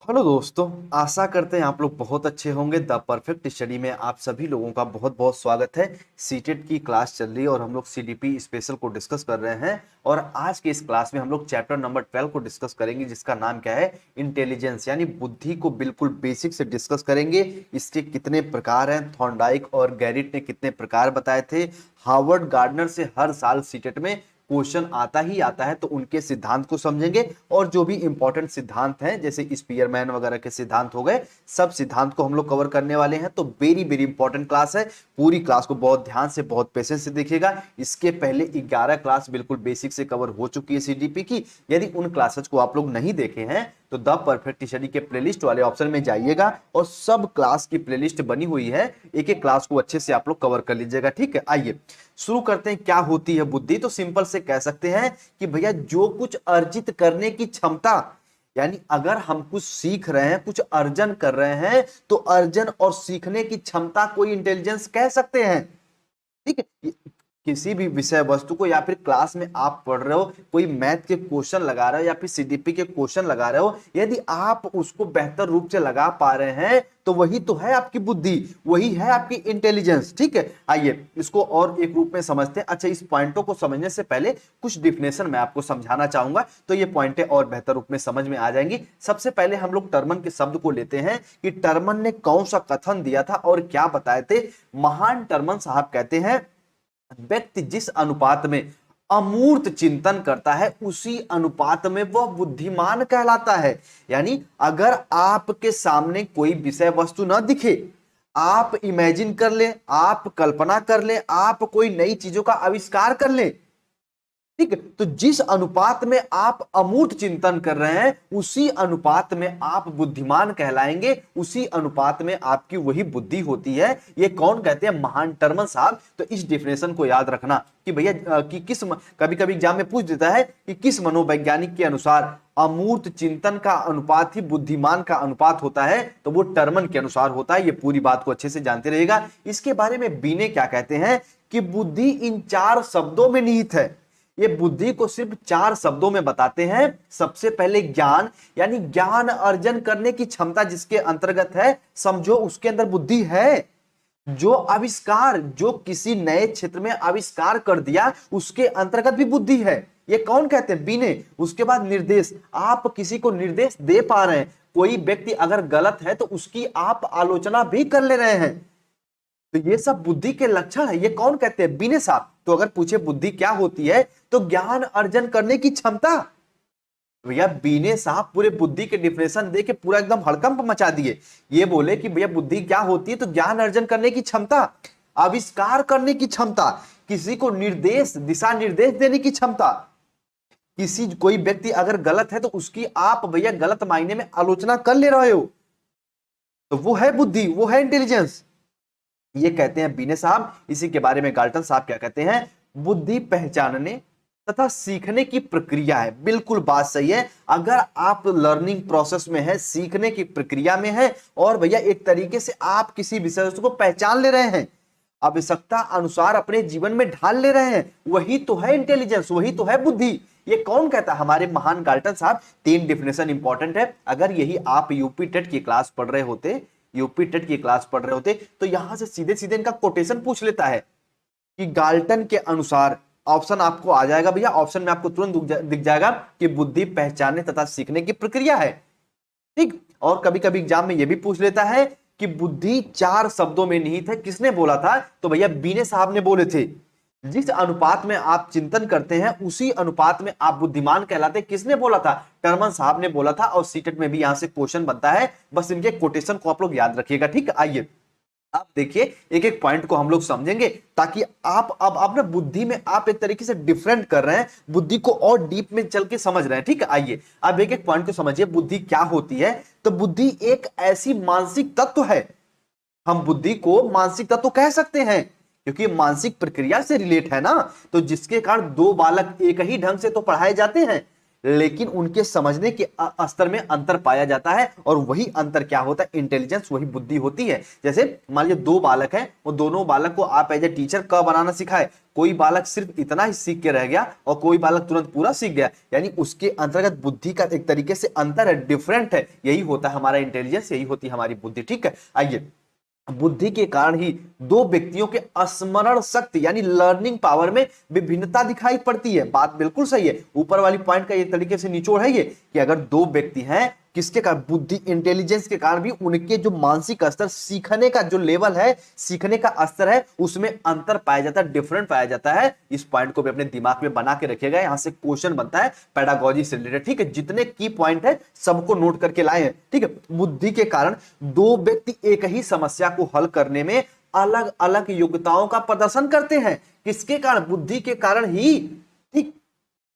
Hello दोस्तों। आशा करते हैं आप लोग बहुत अच्छे होंगे। द परफेक्ट स्टडी में आप सभी लोगों का बहुत बहुत स्वागत है। सीटेट की क्लास चल रही है और हम लोग सीडीपी स्पेशल को डिस्कस कर रहे हैं। और आज के इस क्लास में हम लोग चैप्टर नंबर 12 को डिस्कस करेंगे, जिसका नाम क्या है, इंटेलिजेंस, यानी बुद्धि को बिल्कुल बेसिक से डिस्कस करेंगे। इसके कितने प्रकार हैं, थॉर्नडाइक और गैरिट ने कितने प्रकार बताए थे। हार्वर्ड गार्डनर से हर साल सीटेट में क्वेश्चन आता ही आता है, तो उनके सिद्धांत को समझेंगे। और जो भी इंपॉर्टेंट सिद्धांत हैं, जैसे स्पीयरमैन वगैरह के सिद्धांत हो गए, सब सिद्धांत को हम लोग कवर करने वाले हैं। तो वेरी वेरी इंपॉर्टेंट क्लास है। पूरी क्लास को बहुत ध्यान से, बहुत पेशेंस से देखिएगा। इसके पहले 11 क्लास बिल्कुल बेसिक से कवर हो चुकी है सीडीपी की। यदि उन क्लासेस को आप लोग नहीं देखे हैं तो द परफेक्ट स्टडी के प्लेलिस्ट वाले ऑप्शन में जाइएगा और सब क्लास की प्लेलिस्ट बनी हुई है। एक एक क्लास को अच्छे से आप लोग कवर कर लीजिएगा। ठीक है, आइए शुरू करते हैं। क्या होती है बुद्धि? तो सिंपल से कह सकते हैं कि भैया जो कुछ अर्जित करने की क्षमता, यानी अगर हम कुछ सीख रहे हैं, कुछ अर्जन कर रहे हैं, तो अर्जन और सीखने की क्षमता को इंटेलिजेंस कह सकते हैं। ठीक है, किसी भी विषय वस्तु को, या फिर क्लास में आप पढ़ रहे हो, कोई मैथ के क्वेश्चन लगा रहे हो या फिर सीडीपी के क्वेश्चन लगा रहे हो, यदि आप उसको बेहतर रूप से लगा पा रहे हैं तो वही तो है आपकी बुद्धि, वही है आपकी इंटेलिजेंस। ठीक है, आइए इसको और एक रूप में समझते हैं। अच्छा, इस पॉइंटों को समझने से पहले कुछ डिफिनेशन मैं आपको समझाना चाहूंगा, तो ये पॉइंटें और बेहतर रूप में समझ में आ जाएंगी। सबसे पहले हम लोग टर्मन के शब्द को लेते हैं कि टर्मन ने कौन सा कथन दिया था और क्या बताए थे। महान टर्मन साहब कहते हैं, व्यक्ति जिस अनुपात में अमूर्त चिंतन करता है उसी अनुपात में वह बुद्धिमान कहलाता है। यानी अगर आपके सामने कोई विषय वस्तु ना दिखे, आप इमेजिन कर लें, आप कल्पना कर लें, आप कोई नई चीजों का आविष्कार कर लें, ठीक है, तो जिस अनुपात में आप अमूर्त चिंतन कर रहे हैं उसी अनुपात में आप बुद्धिमान कहलाएंगे, उसी अनुपात में आपकी वही बुद्धि होती है। ये कौन कहते हैं? महान टर्मन साहब। तो इस डिफिनेशन को याद रखना कि भैया कि किस, कभी कभी एग्जाम में पूछ देता है कि किस मनोवैज्ञानिक के अनुसार अमूर्त चिंतन का अनुपात ही बुद्धिमान का अनुपात होता है, तो वो टर्मन के अनुसार होता है। ये पूरी बात को अच्छे से जानते रहिएगा। इसके बारे में बीने क्या कहते हैं कि बुद्धि इन 4 शब्दों में निहित है। ये बुद्धि को सिर्फ 4 शब्दों में बताते हैं। सबसे पहले ज्ञान, यानी ज्ञान अर्जन करने की क्षमता जिसके अंतर्गत है, समझो उसके अंदर बुद्धि है। जो आविष्कार, जो किसी नए क्षेत्र में आविष्कार कर दिया, उसके अंतर्गत भी बुद्धि है। ये कौन कहते हैं? बीने। उसके बाद निर्देश, आप किसी को निर्देश दे पा रहे हैं। कोई व्यक्ति अगर गलत है तो उसकी आप आलोचना भी कर ले रहे हैं, तो ये सब बुद्धि के लक्षण है। ये कौन कहते हैं? बीने साहब। तो अगर पूछे बुद्धि क्या होती है, तो ज्ञान अर्जन करने की क्षमता। भैया बीने साहब पूरे बुद्धि के डिफिनेशन दे के पूरा एकदम हड़कंप मचा दिए। ये बोले कि भैया बुद्धि क्या होती है, तो ज्ञान अर्जन करने की क्षमता, आविष्कार करने की क्षमता, किसी को निर्देश, दिशा निर्देश देने की क्षमता। किसी, कोई व्यक्ति अगर गलत है तो उसकी आप भैया गलत मायने में आलोचना कर ले रहे हो, तो वो है बुद्धि, वो है इंटेलिजेंस। ये कहते हैं बीने साहब। इसी के बारे में गाल्टन साहब क्या कहते हैं? बुद्धि पहचानने तथा सीखने की प्रक्रिया है। बिल्कुल बात सही है। अगर आप लर्निंग प्रोसेस में है, सीखने की प्रक्रिया में है, और भैया एक तरीके से आप किसी विषय वस्तु को पहचान ले रहे हैं, आवश्यकता अनुसार अपने जीवन में ढाल ले रहे हैं, वही तो है इंटेलिजेंस, वही तो है बुद्धि। ये कौन कहता है? हमारे महान गाल्टन साहब। 3 डिफिनेशन इंपॉर्टेंट है। अगर यही आप यूपी टेट की क्लास पढ़ रहे होते, यूपी टेट की क्लास पढ़ रहे होते, तो यहां से सीधे सीधे इनका कोटेशन पूछ लेता है कि गाल्टन के अनुसार, ऑप्शन आपको आ जाएगा भैया, ऑप्शन में आपको तुरंत दिख जाएगा कि बुद्धि पहचानने तथा सीखने की प्रक्रिया है। ठीक। और कभी कभी एग्जाम में यह भी पूछ लेता है कि बुद्धि 4 शब्दों में निहित है। किसने बोला था? तो भैया बीने साहब ने बोले थे। जिस अनुपात में आप चिंतन करते हैं उसी अनुपात में आप बुद्धिमान कहलाते हैं। किसने बोला था? टर्मन साहब ने बोला था। और सीटेट में भी यहां से क्वेश्चन बनता है, बस इनके कोटेशन को आप लोग याद रखिएगा। ठीक है, आइए आप देखिए, एक एक पॉइंट को हम लोग समझेंगे, ताकि आप ना बुद्धि में आप एक तरीके से डिफरेंट कर रहे हैं, बुद्धि को और डीप में चल के समझ रहे हैं। ठीक है, आइए अब एक एक पॉइंट को समझिए। बुद्धि क्या होती है? तो बुद्धि एक ऐसी मानसिक तत्व है, हम बुद्धि को मानसिक तत्व कह सकते हैं, क्योंकि मानसिक प्रक्रिया से रिलेट है ना। तो जिसके कारण 2 बालक एक ही ढंग से तो पढ़ाए जाते हैं, लेकिन उनके समझने के स्तर में अंतर पाया जाता है, और वही अंतर क्या होता है? इंटेलिजेंस, वही बुद्धि होती है। जैसे मान लीजिए 2 बालक हैं, वो दोनों बालक को आप एज ए टीचर क बनाना सिखाए, कोई बालक सिर्फ इतना ही सीख के रह गया और कोई बालक तुरंत पूरा सीख गया, यानी उसके अंतर्गत बुद्धि का एक तरीके से अंतर है, डिफरेंट है। यही होता है हमारा इंटेलिजेंस, यही होती है हमारी बुद्धि। ठीक है, आइए, बुद्धि के कारण ही दो व्यक्तियों के स्मरण शक्ति यानी लर्निंग पावर में विभिन्नता दिखाई पड़ती है। बात बिल्कुल सही है, ऊपर वाली पॉइंट का ये तरीके से निचोड़ है ये कि अगर दो व्यक्ति हैं, किसके कारण, बुद्धि इंटेलिजेंस के कारण भी उनके जो मानसिक स्तर, सीखने का जो लेवल है, सीखने का स्तर है, उसमें अंतर पाया जाता है, डिफरेंट पाया जाता है। इस पॉइंट को भी अपने दिमाग में बना के रखिएगा, यहां से क्वेश्चन बनता है पेडागोजी से रिलेटेड। ठीक है, जितने की पॉइंट है सबको नोट करके लाए हैं। ठीक है, बुद्धि के कारण दो व्यक्ति एक ही समस्या को हल करने में अलग अलग योग्यताओं का प्रदर्शन करते हैं। किसके कारण, बुद्धि के कारण ही। ठीक,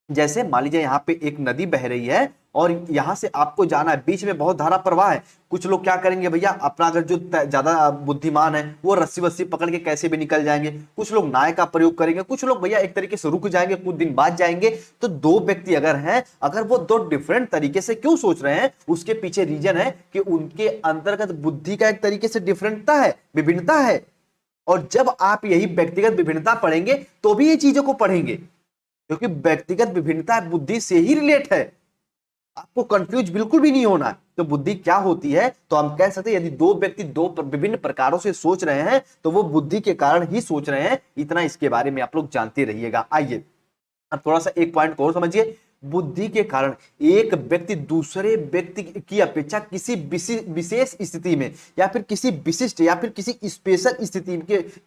जैसे मान लीजिए यहाँ पे एक नदी बह रही है और यहां से आपको जाना है, बीच में बहुत धारा प्रवाह है। कुछ लोग क्या करेंगे भैया, अपना अगर जो ज्यादा बुद्धिमान है वो रस्सी वस्सी पकड़ के कैसे भी निकल जाएंगे, कुछ लोग नाव का प्रयोग करेंगे, कुछ लोग भैया एक तरीके से रुक जाएंगे, कुछ दिन बाद जाएंगे। तो दो व्यक्ति अगर हैं, अगर वो दो डिफरेंट तरीके से क्यों सोच रहे हैं, उसके पीछे रीजन है कि उनके अंतर्गत बुद्धि का एक तरीके से डिफरेंटता है, विभिन्नता है। और जब आप यही व्यक्तिगत विभिन्नता पढ़ेंगे तो भी ये चीजों को पढ़ेंगे, क्योंकि व्यक्तिगत विभिन्नता बुद्धि से ही रिलेट है। आपको कंफ्यूज बिल्कुल भी नहीं होना। तो बुद्धि क्या होती है, तो हम कह सकते हैं यदि दो व्यक्ति दो विभिन्न प्रकारों से सोच रहे हैं तो वो बुद्धि के कारण ही सोच रहे हैं। इतना इसके बारे में आप लोग जानते रहिएगा। आइए अब थोड़ा सा एक पॉइंट को और समझिए। बुद्धि के कारण एक व्यक्ति दूसरे व्यक्ति की अपेक्षा किसी विशेष स्थिति में या फिर किसी विशिष्ट या फिर किसी स्पेशल स्थिति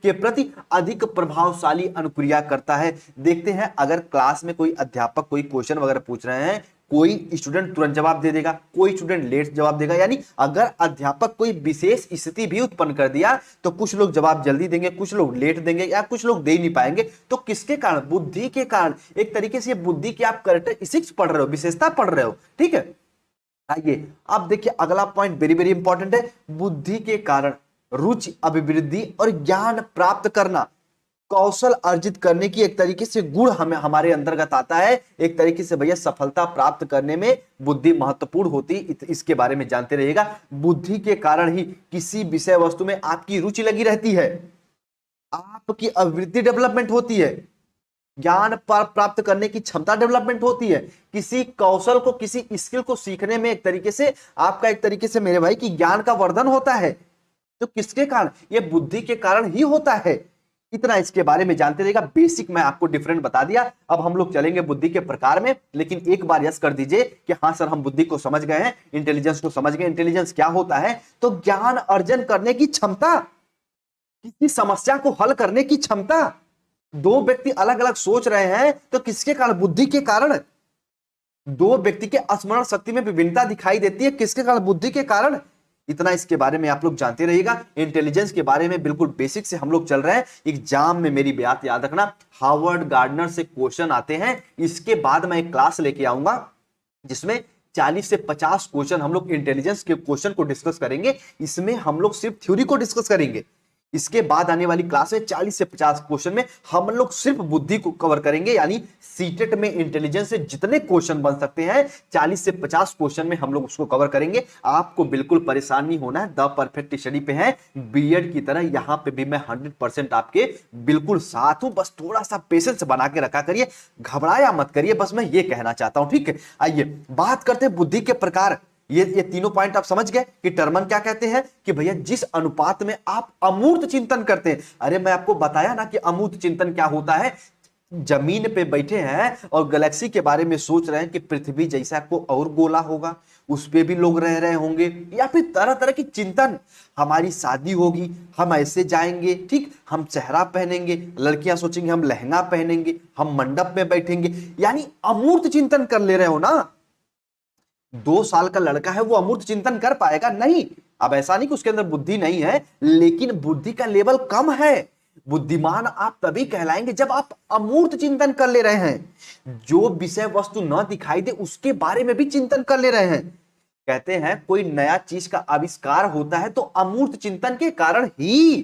के प्रति अधिक प्रभावशाली अनुक्रिया करता है। देखते हैं, अगर क्लास में कोई अध्यापक कोई क्वेश्चन वगैरह पूछ रहे हैं, कोई स्टूडेंट तुरंत जवाब दे देगा, कोई स्टूडेंट लेट जवाब देगा। यानी अगर अध्यापक कोई विशेष स्थिति भी उत्पन्न कर दिया तो कुछ लोग जवाब जल्दी देंगे, कुछ लोग लेट देंगे या कुछ लोग दे ही नहीं पाएंगे। तो किसके कारण, बुद्धि के कारण। एक तरीके से बुद्धि की आप कैरेक्टरिस्टिक्स पढ़ रहे हो, विशेषता पढ़ रहे हो। ठीक है, आइए अब देखिए अगला पॉइंट वेरी वेरी इंपॉर्टेंट है। बुद्धि के कारण रुचि, अभिवृद्धि और ज्ञान प्राप्त करना, कौशल अर्जित करने की एक तरीके से गुण हमें हमारे अंतर्गत आता है। एक तरीके से भैया सफलता प्राप्त करने में बुद्धि महत्वपूर्ण होती, इसके बारे में जानते रहिएगा। बुद्धि के कारण ही किसी विषय वस्तु में आपकी रुचि लगी रहती है, आपकी अभिवृद्धि डेवलपमेंट होती है, ज्ञान प्राप्त करने की क्षमता डेवलपमेंट होती है, किसी कौशल को, किसी स्किल को सीखने में एक तरीके से आपका एक तरीके से मेरे भाई की ज्ञान का वर्धन होता है। तो किसके कारण, ये बुद्धि के कारण ही होता है। इतना इसके बारे में जानते रहेगा। बेसिक मैं आपको डिफरेंट बता दिया। अब हम लोग चलेंगे बुद्धि के प्रकार में, लेकिन एक बार यस कर दीजिए कि हाँ सर हम बुद्धि को समझ गए हैं, इंटेलिजेंस को समझ गए। इंटेलिजेंस क्या होता है, तो ज्ञान अर्जन करने की क्षमता, किसी समस्या को हल करने की क्षमता। दो व्यक्ति अलग अलग सोच रहे हैं तो किसके कारण, बुद्धि के कारण। दो व्यक्ति के स्मरण शक्ति में विभिन्नता दिखाई देती है, किसके कारण, बुद्धि के कारण। इतना इसके बारे में आप लोग जानते रहिएगा। इंटेलिजेंस के बारे में बिल्कुल बेसिक से हम लोग चल रहे हैं। एग्जाम में मेरी बात याद रखना, हार्वर्ड गार्डनर से क्वेश्चन आते हैं। इसके बाद मैं एक क्लास लेके आऊंगा जिसमें 40 से 50 क्वेश्चन हम लोग इंटेलिजेंस के क्वेश्चन को डिस्कस करेंगे। इसमें हम लोग सिर्फ थ्योरी को डिस्कस करेंगे। इसके बाद आने वाली क्लास में 40 से 50 क्वेश्चन में हम लोग सिर्फ बुद्धि को कवर करेंगे। यानी सीटेट में इंटेलिजेंस से जितने क्वेश्चन बन सकते हैं 40 से 50 क्वेश्चन में हम लोग उसको कवर करेंगे। आपको बिल्कुल परेशान नहीं होना है, द परफेक्ट स्टडी पे है, बीएड की तरह यहां पे भी मैं 100% आपके बिल्कुल साथ हूं। बस थोड़ा सा पेशेंस बना के रखा करिए, घबराया मत करिए, बस मैं ये कहना चाहता हूं। ठीक है, आइए बात करते हैं बुद्धि के प्रकार। ये तीनों पॉइंट आप समझ गए कि टर्मन क्या कहते हैं कि भैया जिस अनुपात में आप अमूर्त चिंतन करते हैं। अरे मैं आपको बताया ना कि अमूर्त चिंतन क्या होता है। जमीन पे बैठे हैं और गैलेक्सी के बारे में सोच रहे हैं कि पृथ्वी जैसा को और गोला होगा, उस पे भी लोग रह रहे होंगे, या फिर तरह तरह की चिंतन। हमारी शादी होगी, हम ऐसे जाएंगे, ठीक, हम चेहरा पहनेंगे, लड़कियां सोचेंगे हम लहंगा पहनेंगे, हम मंडप में बैठेंगे। यानी अमूर्त चिंतन कर ले रहे हो ना। 2 साल का लड़का है, वो अमूर्त चिंतन कर पाएगा? नहीं। अब ऐसा नहीं कि उसके अंदर बुद्धि नहीं है, लेकिन बुद्धि का लेवल कम है। बुद्धिमान आप तभी कहलाएंगे जब आप अमूर्त चिंतन कर ले रहे हैं, जो विषय वस्तु न दिखाई दे उसके बारे में भी चिंतन कर ले रहे हैं। कहते हैं कोई नया चीज का आविष्कार होता है तो अमूर्त चिंतन के कारण ही।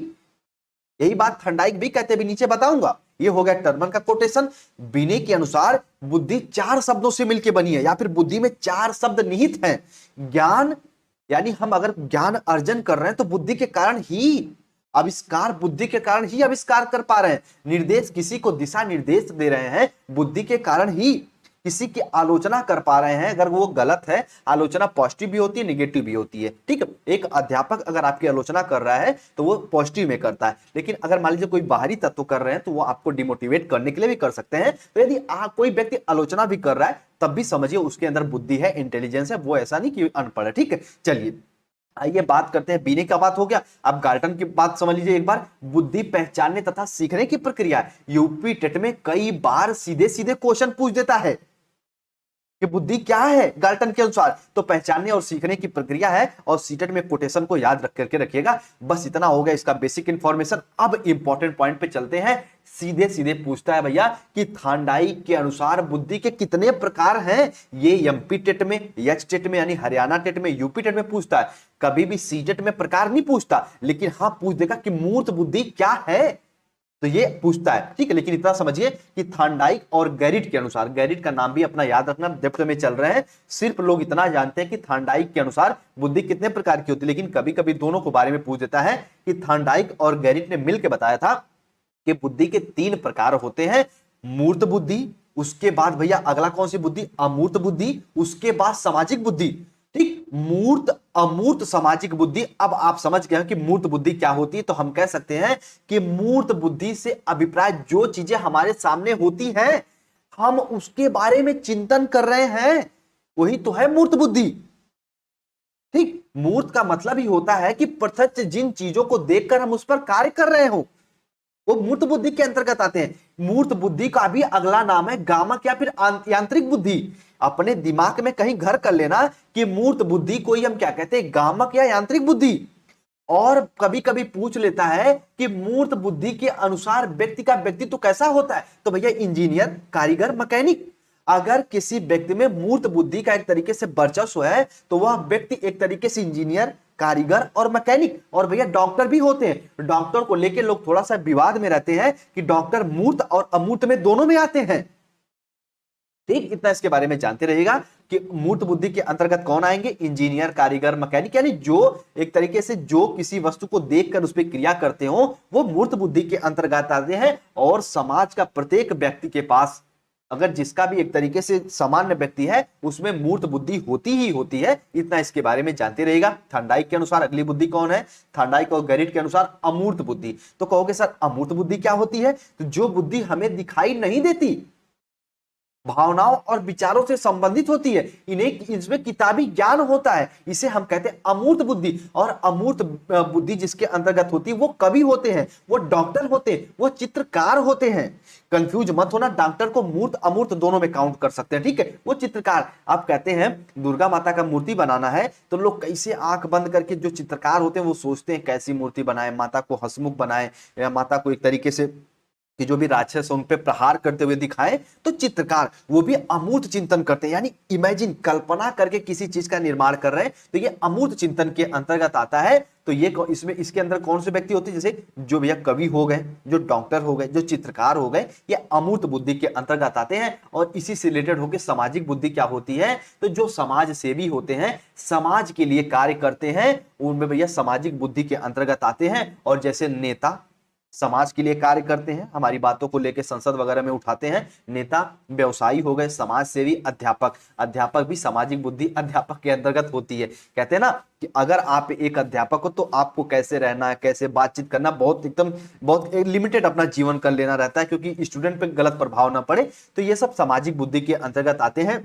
यही बात थर्नडाइक भी कहते, भी नीचे बताऊंगा। ये हो गया टर्मन का कोटेशन। बिने के अनुसार बुद्धि 4 शब्दों से मिलकर बनी है, या फिर बुद्धि में 4 शब्द निहित हैं। ज्ञान, यानी हम अगर ज्ञान अर्जन कर रहे हैं तो बुद्धि के कारण ही। आविष्कार बुद्धि के कारण ही आविष्कार कर पा रहे हैं। निर्देश, किसी को दिशा निर्देश दे रहे हैं बुद्धि के कारण ही। किसी की आलोचना कर पा रहे हैं, अगर वो गलत है, आलोचना पॉजिटिव भी होती है निगेटिव भी होती है, ठीक है। एक अध्यापक अगर आपकी आलोचना कर रहा है तो वो पॉजिटिव में करता है, लेकिन अगर मान लीजिए कोई बाहरी तत्व कर रहे हैं तो वो आपको डिमोटिवेट करने के लिए भी कर सकते हैं। तो यदि कोई व्यक्ति आलोचना भी कर रहा है तब भी समझिए उसके अंदर बुद्धि है, इंटेलिजेंस है, वो ऐसा नहीं कि अनपढ़ है, ठीक है। चलिए आइए बात करते हैं, बीने का बात हो गया। अब गाल्टन की बात समझ लीजिए एक बार। बुद्धि पहचानने तथा सीखने की प्रक्रिया। यूपी टेट में कई बार सीधे सीधे क्वेश्चन पूछ देता है कि बुद्धि क्या है गाल्टन के अनुसार, तो पहचानने और सीखने की प्रक्रिया है। और सीटेट में कोटेशन को याद रख करके रखिएगा। बस इतना हो गया इसका बेसिक इंफॉर्मेशन। अब इंपॉर्टेंट पॉइंट पे चलते हैं। सीधे सीधे पूछता है भैया कि थांडाई के अनुसार बुद्धि के कितने प्रकार हैं। ये एमपी टेट में, एच टेट में यानी हरियाणा टेट में, यूपी टेट में पूछता है। कभी भी सी टेट में प्रकार नहीं पूछता, लेकिन हाँ पूछ देगा कि मूर्त बुद्धि क्या है, तो ये पूछता है, ठीक है। लेकिन इतना समझिए कि थांडाइक और गैरिट के अनुसार, गैरिट का नाम भी अपना याद रखना, डेप्थ में चल रहे हैं। सिर्फ लोग इतना जानते हैं कि थांडाइक के अनुसार बुद्धि कितने प्रकार की होती है, लेकिन कभी कभी दोनों को बारे में पूछ देता है कि थांडाइक और गैरिट ने मिलकर बताया था कि बुद्धि के 3 प्रकार होते हैं। मूर्त बुद्धि, उसके बाद भैया अगला कौन सी बुद्धि, अमूर्त बुद्धि, उसके बाद सामाजिक बुद्धि, ठीक। मूर्त, अमूर्त, सामाजिक बुद्धि। अब आप समझ गए कि मूर्त बुद्धि क्या होती है, तो हम कह सकते हैं कि मूर्त बुद्धि से अभिप्राय जो चीजें हमारे सामने होती हैं, हम उसके बारे में चिंतन कर रहे हैं, वही तो है मूर्त बुद्धि, ठीक। मूर्त का मतलब ही होता है कि प्रत्यक्ष जिन चीजों को देखकर हम उस पर कार्य कर रहे हो, वो मूर्त बुद्धि के अंतर्गत आते हैं। मूर्त बुद्धि का भी अगला नाम है गामक या फिर यांत्रिक बुद्धि। अपने दिमाग में कहीं घर कर लेना कि मूर्त बुद्धि को ही हम क्या कहते हैं, गामक या यांत्रिक बुद्धि। और कभी कभी पूछ लेता है कि मूर्त बुद्धि के अनुसार व्यक्ति का व्यक्तित्व कैसा होता है, तो भैया इंजीनियर, कारीगर, मैकेनिक। अगर किसी व्यक्ति में मूर्त बुद्धि का एक तरीके से वर्चस्व है तो वह व्यक्ति एक तरीके से इंजीनियर, कारीगर और मैकेनिक, और भैया डॉक्टर भी होते हैं। डॉक्टर को लेकर लोग थोड़ा सा विवाद में रहते हैं कि डॉक्टर मूर्त और अमूर्त में दोनों में आते हैं, ठीक। इतना इसके बारे में जानते रहिएगा कि मूर्त बुद्धि के अंतर्गत कौन आएंगे, इंजीनियर, कारीगर, मैकेनिक, यानी जो एक तरीके से जो किसी वस्तु को देखकर उस पर क्रिया करते हो वो मूर्त बुद्धि के अंतर्गत आते हैं। और समाज का प्रत्येक व्यक्ति के पास, अगर जिसका भी एक तरीके से सामान्य व्यक्ति है, उसमें मूर्त बुद्धि होती ही होती है। इतना इसके बारे में जानते रहिएगा। थांडाइक के अनुसार अगली बुद्धि कौन है, थांडाइक और गैरिट के अनुसार अमूर्त बुद्धि। तो कहोगे सर अमूर्त बुद्धि क्या होती है, तो जो बुद्धि हमें दिखाई नहीं देती, भावनाओं और विचारों से संबंधित होती है, इन्हें इसमें किताबी ज्ञान होता है, इसे हम कहते हैं अमूर्त बुद्धि। और अमूर्त बुद्धि जिसके अंतर्गत होती है वो कवि होते हैं, वो डॉक्टर होते हैं, वो चित्रकार होते हैं। कंफ्यूज मत होना, डॉक्टर को मूर्त अमूर्त दोनों में काउंट कर सकते हैं, ठीक है। वो चित्रकार, आप कहते हैं दुर्गा माता का मूर्ति बनाना है तो लोग कैसे आंख बंद करके, जो चित्रकार होते हैं वो सोचते हैं कैसी मूर्ति बनाए, माता को हंसमुख बनाए या माता को एक तरीके से कि जो भी राक्षस उन पे प्रहार करते हुए दिखाए। तो चित्रकार वो भी अमूर्त चिंतन करते हैं, यानी इमेजिन, कल्पना करके किसी चीज का निर्माण कर रहे हैं, तो ये अमूर्त चिंतन के अंतर्गत आता है। तो ये इसमें इसके अंदर कौन से व्यक्ति होते हैं, जैसे जो भैया कवि हो गए, जो डॉक्टर हो गए, जो चित्रकार हो गए, ये अमूर्त बुद्धि के अंतर्गत आते हैं। और इसी से रिलेटेड होकर सामाजिक बुद्धि क्या होती है, तो जो समाज सेवी होते हैं, समाज के लिए कार्य करते हैं, उनमें भैया सामाजिक बुद्धि के अंतर्गत आते हैं। और जैसे नेता समाज के लिए कार्य करते हैं, हमारी बातों को लेकर संसद वगैरह में उठाते हैं, नेता, व्यवसायी हो गए, समाज सेवी, अध्यापक। अध्यापक भी सामाजिक बुद्धि अध्यापक के अंतर्गत होती है। कहते हैं ना कि अगर आप एक अध्यापक हो तो आपको कैसे रहना है, कैसे बातचीत करना, बहुत एकदम बहुत लिमिटेड अपना जीवन कर लेना रहता है, क्योंकि स्टूडेंट पे गलत प्रभाव ना पड़े। तो ये सब सामाजिक बुद्धि के अंतर्गत आते हैं,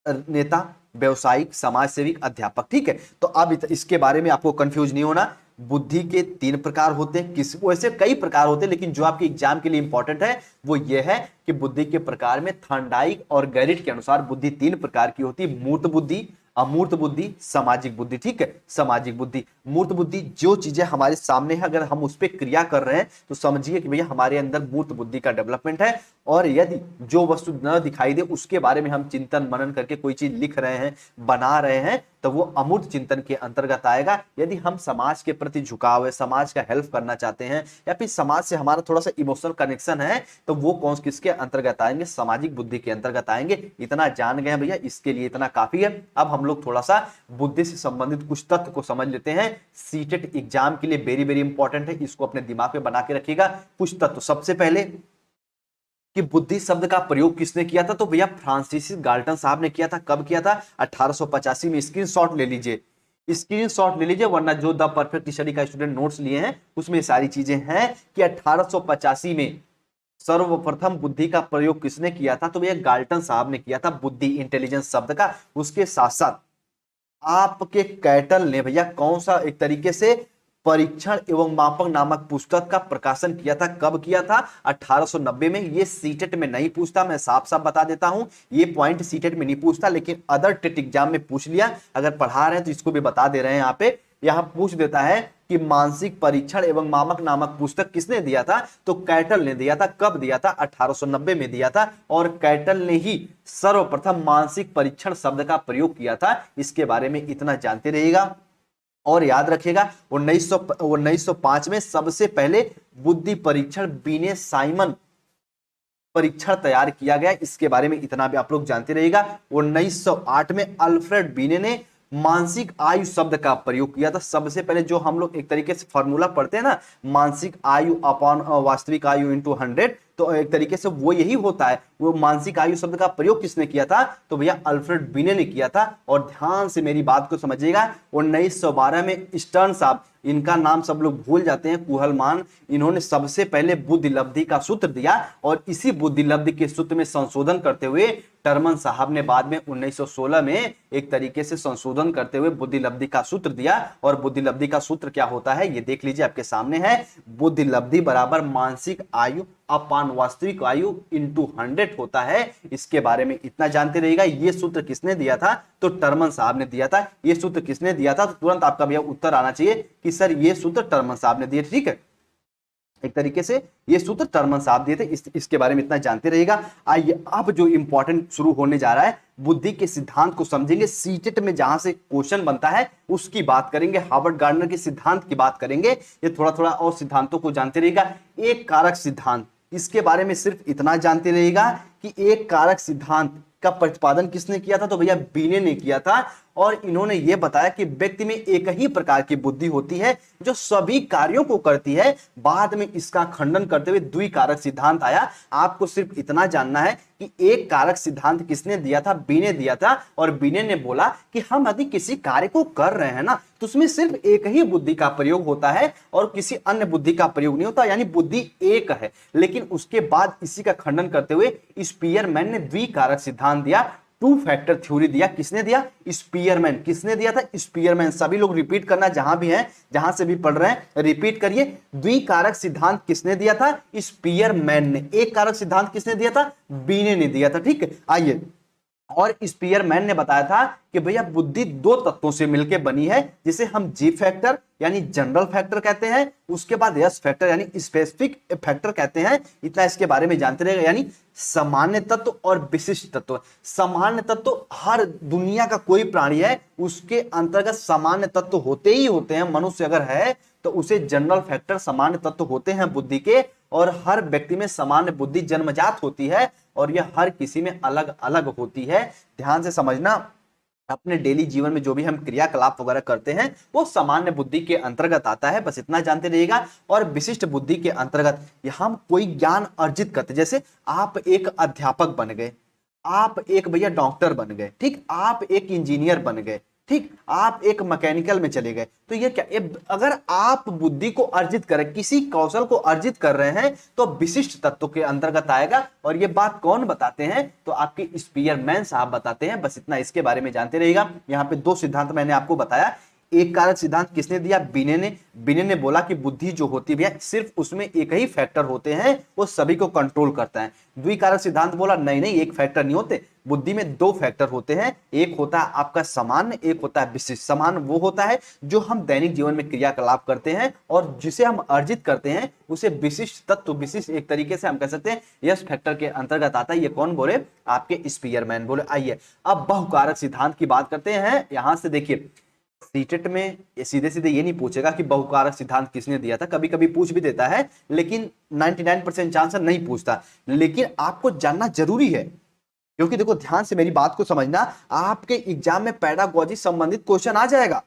नेता, व्यवसायिक, समाज सेविक, अध्यापक, ठीक है। तो अब इसके बारे में आपको कंफ्यूज नहीं होना। बुद्धि के 3 प्रकार होते हैं, किस वैसे कई प्रकार होते हैं, लेकिन जो आपके एग्जाम के लिए इंपॉर्टेंट है वो ये है कि बुद्धि के प्रकार में थांडाइक और गैरिट के अनुसार बुद्धि 3 प्रकार की होती है। मूर्त बुद्धि, अमूर्त बुद्धि, सामाजिक बुद्धि, ठीक है। सामाजिक बुद्धि, मूर्त बुद्धि, जो चीजें हमारे सामने है अगर हम उस पर क्रिया कर रहे हैं तो समझिए कि भैया हमारे अंदर मूर्त बुद्धि का डेवलपमेंट है। और यदि जो वस्तु न दिखाई दे उसके बारे में हम चिंतन मनन करके कोई चीज लिख रहे हैं, बना रहे हैं, तो वो अमूर्त चिंतन के अंतर्गत आएगा। यदि हम समाज के प्रति झुकाव है, समाज का हेल्प करना चाहते हैं या फिर समाज से हमारा थोड़ा सा इमोशनल कनेक्शन है, तो वो कौन किसके अंतर्गत आएंगे, सामाजिक बुद्धि के अंतर्गत आएंगे। इतना जान गए भैया, इसके लिए इतना काफी है। अब हम लोग थोड़ा सा बुद्धि से संबंधित कुछ तथ्य को समझ लेते हैं। सीटेट एग्जाम के लिए वेरी वेरी इंपॉर्टेंट है, इसको अपने दिमाग में बना के रखिएगा। कुछ तत्व, सबसे पहले कि बुद्धि शब्द का प्रयोग किसने किया था, तो भैया फ्रांसीसी गाल्टन साहब ने किया था। कब किया था, 1885 में। स्क्रीनशॉट ले लीजिए, स्क्रीनशॉट ले लीजिए, वरना जो द परफेक्ट स्टडी का स्टूडेंट नोट्स लिए हैं उसमें सारी चीजें हैं कि 1885 में सर्वप्रथम बुद्धि का प्रयोग किसने किया था, तो भैया गाल्टन साहब ने किया था, बुद्धि इंटेलिजेंस शब्द का। उसके साथ साथ आपके कैटल ने भैया कौन सा एक तरीके से परीक्षण एवं मापक नामक पुस्तक का प्रकाशन किया था। कब किया था, 1890 में। ये सीटेट में नहीं पूछता, मैं साफ साफ बता देता हूं, ये पॉइंट सीटेट में नहीं पूछता, लेकिन अदर टेट एग्जाम में पूछ लिया। अगर पढ़ा रहे हैं तो इसको भी बता दे रहे हैं, यहाँ पे यहां पूछ देता है कि मानसिक परीक्षण एवं मापक नामक पुस्तक किसने दिया था, तो कैटल ने दिया था। कब दिया था, 1890 में दिया था। और कैटल ने ही सर्वप्रथम मानसिक परीक्षण शब्द का प्रयोग किया था। इसके बारे में इतना जानते रहिएगा और याद रखिएगा। 1905 में सबसे पहले बुद्धि परीक्षण बीने साइमन परीक्षण तैयार किया गया, इसके बारे में इतना भी आप लोग जानते रहिएगा। 1908 में अल्फ्रेड बीने ने मानसिक आयु शब्द का प्रयोग किया था। सबसे पहले जो हम लोग एक तरीके से फॉर्मूला पढ़ते हैं ना, मानसिक आयु अपॉन वास्तविक आयु इंटू 100, तो एक तरीके से वो यही होता है। वो मानसिक आयु शब्द का प्रयोग किसने किया था, तो भैया अल्फ्रेड बीने ने किया था। और ध्यान से मेरी बात को समझिएगा, 1912 में स्टर्न साहब, इनका नाम सब लोग भूल जाते हैं, कुहलमान, इन्होंने सबसे पहले बुद्धि लब्धि का सूत्र दिया। और इसी बुद्धि लब्धि के सूत्र में संशोधन करते हुए टर्मन साहब ने बाद में 1916 में एक तरीके से संशोधन करते हुए बुद्धि लब्धि का सूत्र दिया। और बुद्धि लब्धि का सूत्र क्या होता है, ये देख लीजिए, आपके सामने है। बुद्धि लब्धि बराबर मानसिक आयु अपान वास्तविक आयु इंटू 100 होता है। इसके बारे में इतना जानते रहिएगा। ये सूत्र किसने दिया था, तो टर्मन साहब ने दिया था। ये सूत्र किसने दिया था, तो तुरंत आपका भैया उत्तर आना चाहिए कि सर ये सूत्र टर्मन साहब ने दिए। ठीक है, एक तरीके से ये सूत्र टर्मन साहब दिए थे। इसके बारे में इतना जानते रहिएगा। आइए अब जो इंपॉर्टेंट शुरू होने जा रहा है, बुद्धि के सिद्धांत को समझेंगे। सीटेट में जहां से क्वेश्चन बनता है उसकी बात करेंगे, हार्वर्ड गार्डनर के सिद्धांत की बात करेंगे। ये थोड़ा थोड़ा और सिद्धांतों को जानते रहिएगा। एक कारक सिद्धांत, इसके बारे में सिर्फ इतना जानते रहिएगा कि एक कारक सिद्धांत का प्रतिपादन किसने किया था, तो भैया बीने ने किया था। और इन्होंने यह बताया कि व्यक्ति में एक ही प्रकार की बुद्धि होती है जो सभी कार्यों को करती है। बाद में इसका खंडन करते हुए द्विकारक सिद्धांत आया। आपको सिर्फ इतना जानना है कि एक कारक सिद्धांत किसने दिया था, बीने दिया था। और बीने ने बोला कि हम यदि किसी कार्य को कर रहे हैं ना, तो उसमें सिर्फ एक ही बुद्धि का प्रयोग होता है और किसी अन्य बुद्धि का प्रयोग नहीं होता, यानी बुद्धि एक है। लेकिन उसके बाद इसी का खंडन करते हुए स्पीयरमैन ने द्विकारक सिद्धांत दिया, टू फैक्टर थ्योरी दिया। किसने दिया, स्पीयरमैन। किसने दिया था, स्पीयरमैन। सभी लोग रिपीट करना, जहां भी हैं, जहां से भी पढ़ रहे हैं रिपीट करिए। द्विकारक सिद्धांत किसने दिया था, स्पीयरमैन ने। एक कारक सिद्धांत किसने दिया था, बीने ने दिया था। ठीक है, आइए। और स्पीयरमैन ने बताया था कि भैया बुद्धि दो तत्वों से मिलकर बनी है, जिसे हम जी फैक्टर यानी जनरल फैक्टर कहते हैं, उसके बाद एस फैक्टर यानी स्पेसिफिक फैक्टर कहते हैं। इतना इसके बारे में जानते रहेगा। यानी सामान्य तत्व और विशिष्ट तत्व। सामान्य तत्व हर दुनिया का कोई प्राणी है उसके अंतर्गत सामान्य तत्व होते ही होते हैं। मनुष्य अगर है तो उसे जनरल फैक्टर सामान्य तत्व होते हैं बुद्धि के। और हर व्यक्ति में सामान्य बुद्धि जन्मजात होती है और यह हर किसी में अलग अलग होती है। ध्यान से समझना, अपने डेली जीवन में जो भी हम क्रियाकलाप वगैरह करते हैं वो सामान्य बुद्धि के अंतर्गत आता है, बस इतना जानते रहिएगा। और विशिष्ट बुद्धि के अंतर्गत हम कोई ज्ञान अर्जित करते, जैसे आप एक अध्यापक बन गए, आप एक भैया डॉक्टर बन गए, ठीक, आप एक इंजीनियर बन गए, ठीक, आप एक मैकेनिकल में चले गए, तो ये क्या, अगर आप बुद्धि को अर्जित करें, किसी कौशल को अर्जित कर रहे हैं, तो विशिष्ट तत्व के अंतर्गत आएगा। और ये बात कौन बताते हैं, तो आपके स्पीयरमैन साहब बताते हैं। बस इतना इसके बारे में जानते रहिएगा। यहाँ पे दो सिद्धांत मैंने आपको बताया, एक कारक सिद्धांत किसने दिया? बिने ने बोला कि बुद्धि जो होती है सिर्फ उसमें एक ही फैक्टर होते हैं, वो सभी को कंट्रोल करता है। द्विकारक सिद्धांत बोला नहीं नहीं, एक फैक्टर नहीं होते, बुद्धि में दो फैक्टर होते हैं, एक होता है आपका सामान्य, एक होता है विशिष्ट। सामान्य वो होता है जो हम दैनिक जीवन में क्रियाकलाप करते हैं और जिसे हम अर्जित करते हैं, उसे विशिष्ट तत्व, विशिष्ट एक तरीके से हम कह सकते हैं यस फैक्टर के अंतर्गत आता है। ये कौन बोले? आपके स्पीयरमैन बोले। आइए अब बहुकारक सिद्धांत की बात करते हैं। यहां से देखिए सीटेट में सीधे सीधे ये नहीं पूछेगा कि बहुकारक सिद्धांत किसने दिया था, कभी कभी पूछ भी देता है, लेकिन 99% चांस नहीं पूछता। लेकिन आपको जानना जरूरी है, क्योंकि देखो ध्यान से मेरी बात को समझना, आपके एग्जाम में पेडागोजी संबंधित क्वेश्चन आ जाएगा।